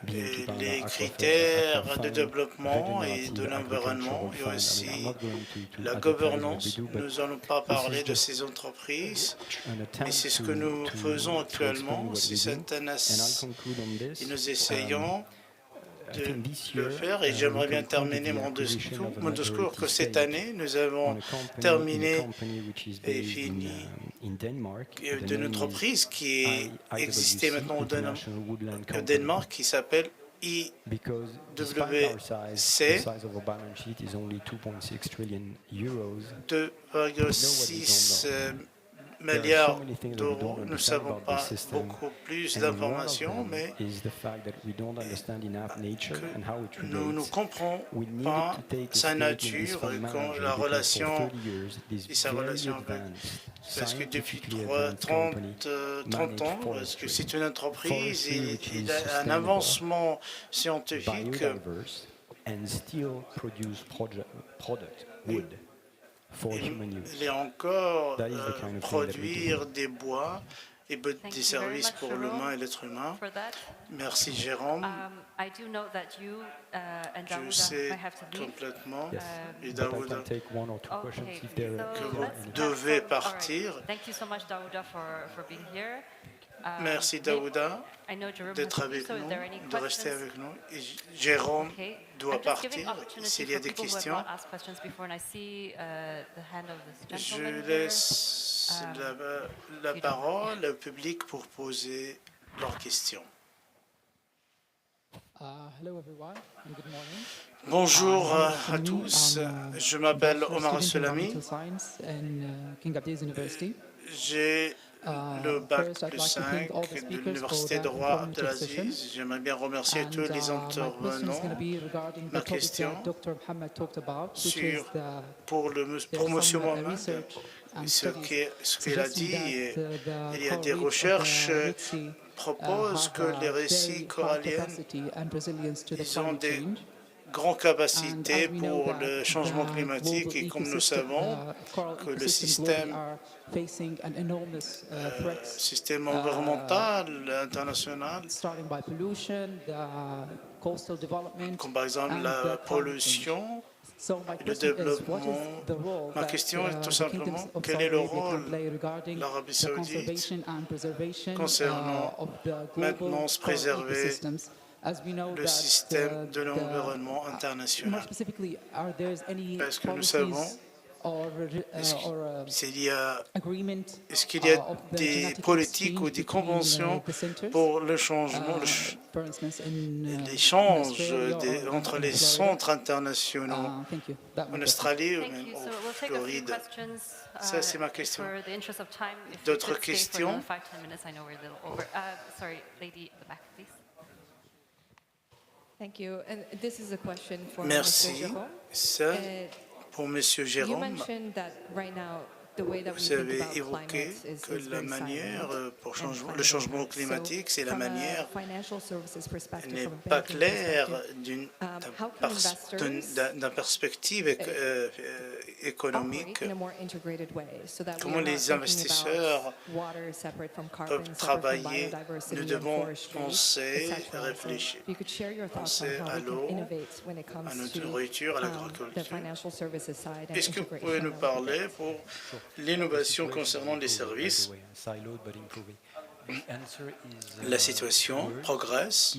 et les critères de développement et de l'environnement et aussi la gouvernance. Nous n'allons pas parler de ces entreprises, mais c'est ce que nous faisons actuellement. C'est et nous essayons de le faire et j'aimerais bien terminer mon discours que cette année, nous avons terminé et fini d'une entreprise qui existait maintenant au Danemark qui s'appelle IWC, 2,6 milliards d'euros. Nous ne savons pas beaucoup plus d'informations, mais nous ne comprenons pas sa nature et la relation et sa relation avec. Parce que depuis 30 ans, parce que c'est une entreprise et il a un avancement scientifique. Il est encore produire des bois et des services pour l'humain et l'être humain. Merci Jérôme. Je sais complètement, et Daouda, que vous devez partir. Merci Daouda d'être avec nous, de rester avec nous. Et Jérôme doit partir s'il y a des questions. Je laisse la parole au public pour poser leurs questions. Bonjour à tous, je m'appelle Omar Selami. J'ai le bac plus 5 de l'Université de Roi Abdelaziz. J'aimerais bien remercier tous les intervenants. Ma question pour M. Mohamed, ce qu'il a dit, il y a des recherches qui proposent que les récits coralliens ont des grandes capacités pour le changement climatique et comme nous savons que le système environnemental international, comme par exemple la pollution, le développement. Ma question est tout simplement quel est le rôle de l'Arabie saoudite concernant maintenance, préserver le système de l'environnement international. Parce que nous savons, est-ce qu'il y a des politiques ou des conventions pour le changement, l'échange entre les centres internationaux en Australie ou même en Floride? Ça, c'est ma question. D'autres questions? Merci. Ça, pour M. Jérôme, vous avez évoqué que la manière pour le changement climatique, c'est la manière n'est pas claire d'une perspective économique. Comment les investisseurs peuvent travailler? Nous devons penser, réfléchir, penser à l'eau, à notre nourriture, à l'agriculture. Est-ce que vous pouvez nous parler pour l'innovation concernant les services? La situation progresse.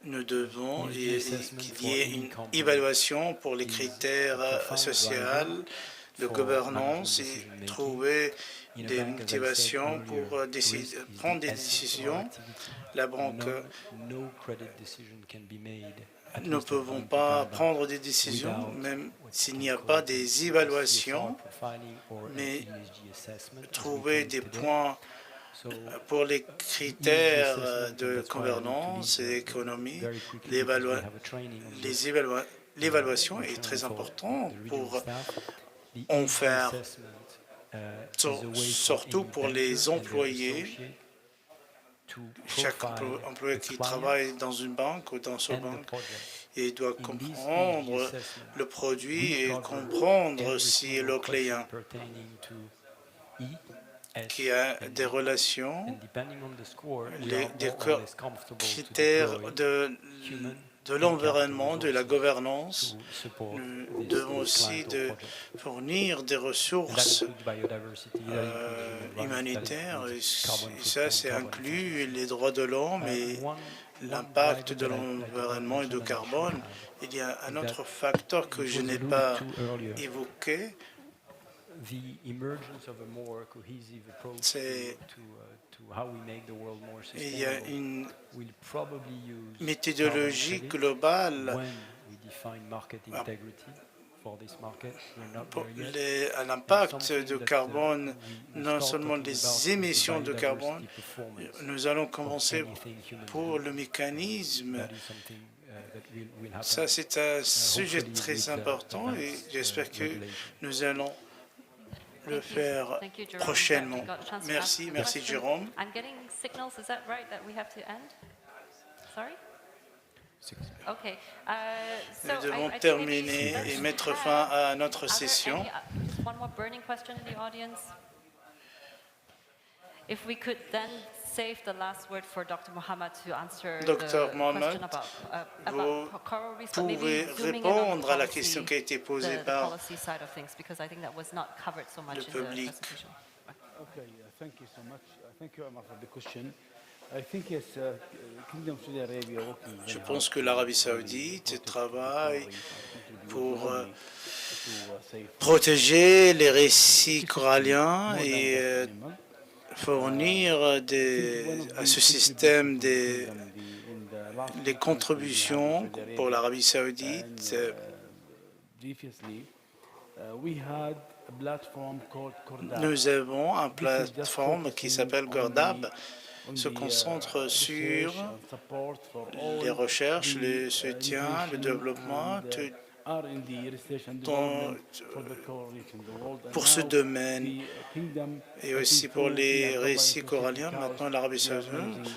Nous devons qu'il y ait une évaluation pour les critères sociaux, de gouvernance et trouver des motivations pour prendre des décisions. La banque, nous ne pouvons pas prendre des décisions, même s'il n'y a pas des évaluations, mais trouver des points pour les critères de gouvernance et d'économie. L'évaluation est très importante pour en faire, surtout pour les employés. Chaque employé qui travaille dans une banque ou dans ce banque, et il doit comprendre le produit et comprendre si le client qui a des relations, des critères de l'environnement, de la gouvernance. Nous devons aussi fournir des ressources humanitaires, et ça, c'est inclus les droits de l'homme et l'impact de l'environnement et du carbone. Il y a un autre facteur que je n'ai pas évoqué, c'est il y a une méthodologie globale à l'impact de carbone, non seulement les émissions de carbone. Nous allons commencer pour le mécanisme. Ça, c'est un sujet très important et j'espère que nous allons le faire prochainement. Merci, merci Jérôme. Nous devons terminer et mettre fin à notre session. If we could then save the last word for Dr. Mohammed to answer Dr. the Mohammed, question vous about coral reefs, but pouvez maybe zooming in on répondre à la question qui a été posée the par policy side of things, because I think that was not covered so much le in the public. presentation. Okay, thank you so much. Thank you, Omar, for the question. I think yes, Kingdom of Saudi Arabia working Je pense que l'Arabie saoudite travaille pour protéger les récifs coralliens et fournir à ce système des contributions pour l'Arabie saoudite. Nous avons une plateforme qui s'appelle Gordab, se concentre sur les recherches, le soutien, le développement pour ce domaine et aussi pour les récifs coralliens. Maintenant, l'Arabie saoudite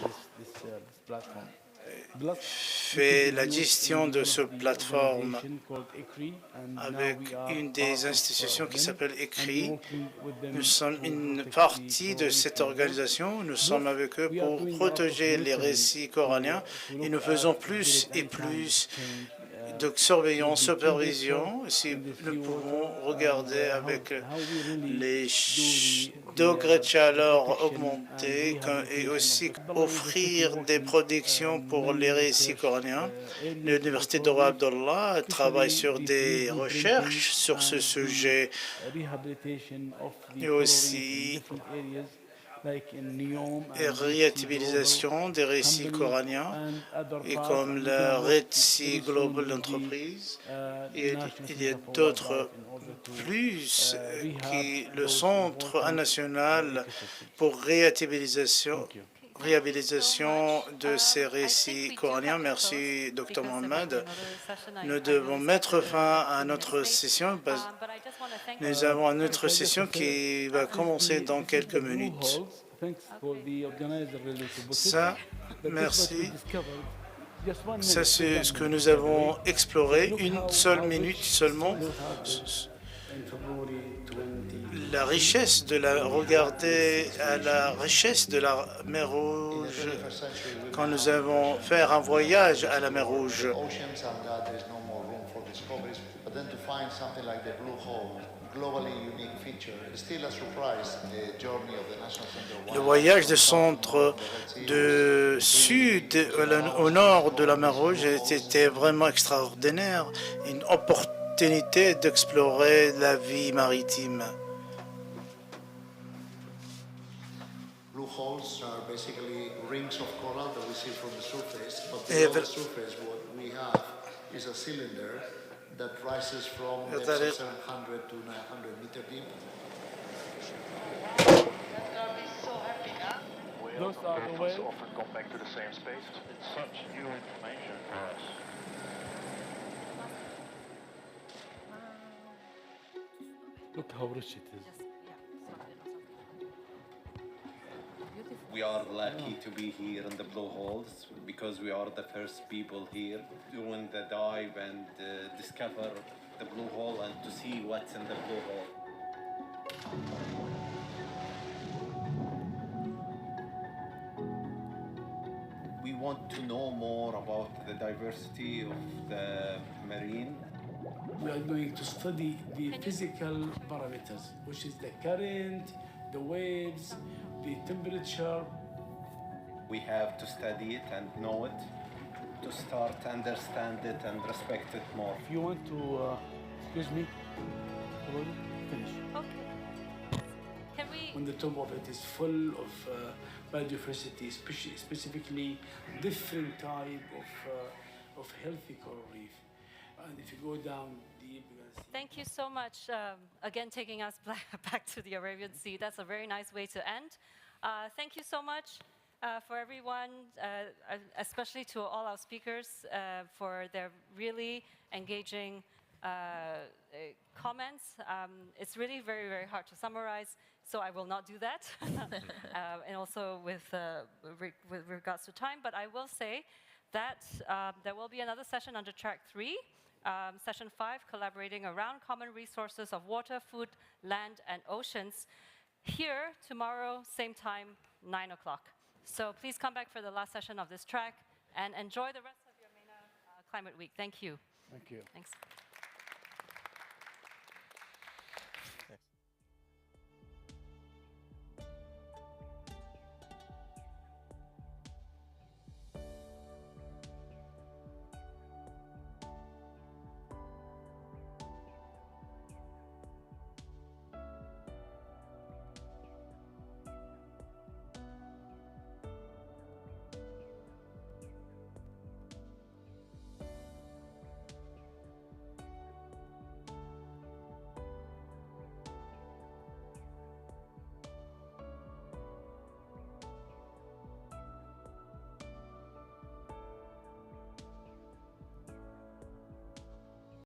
fait la gestion de cette plateforme avec une des institutions qui s'appelle ECRI. Nous sommes une partie de cette organisation. Nous sommes avec eux pour protéger les récifs coralliens et nous faisons plus et plus de surveillance, supervision. Si nous pouvons regarder avec les degrés de chaleur augmentés et aussi offrir des productions pour les récifs coralliens. L'Université de Roi Abdallah travaille sur des recherches sur ce sujet et aussi réhabilitation des récits coralliens et comme la Red Sea Global Enterprise. Il y a d'autres plus qui le Centre national pour réhabilitation de ces récits coralliens. Merci, Dr. Mohamed. Nous devons mettre fin à notre session. Nous avons une autre session qui va commencer dans quelques minutes. Ça, merci. Ça, c'est ce que nous avons exploré. Une seule minute seulement. La richesse de regarder à la richesse de la mer Rouge quand nous avons fait un voyage à la mer Rouge. Le voyage du centre du sud au nord de la mer Rouge était vraiment extraordinaire, une opportunité d'explorer la vie maritime. Blue holes are basically rings of coral that we see from the surface, but below the surface what we have is a cylinder that rises from 700 to 900 meter deep. Those are the waves. Often come back to the same space. It's such new information for us. Look how rich it is. Beautiful. We are lucky to be here in the blue holes because we are the first people here doing the dive and discover the blue hole and to see what's in the blue hole. We want to know more about the diversity of the marine. We are going to study the physical parameters, which is the current, the waves, the temperature. We have to study it and know it to start to understand it and respect it more. If you want to, excuse me, finish. Okay. Can we? When the top of it is full of biodiversity, specifically different type of healthy coral reef. And if you go down deep, you're gonna see. Thank you so much. Again, taking us back to the Arabian Sea. That's a very nice way to end. Thank you so much for everyone, especially to all our speakers for their really engaging comments. It's really very, very hard to summarize, so I will not do that. And also with regards to time, but I will say that there will be another session under track 3. Session 5, collaborating around common resources of water, food, land, and oceans. Here, tomorrow, same time, 9 o'clock. So please come back for the last session of this track and enjoy the rest of your MENA Climate Week. Thank you. Thank you. Thanks.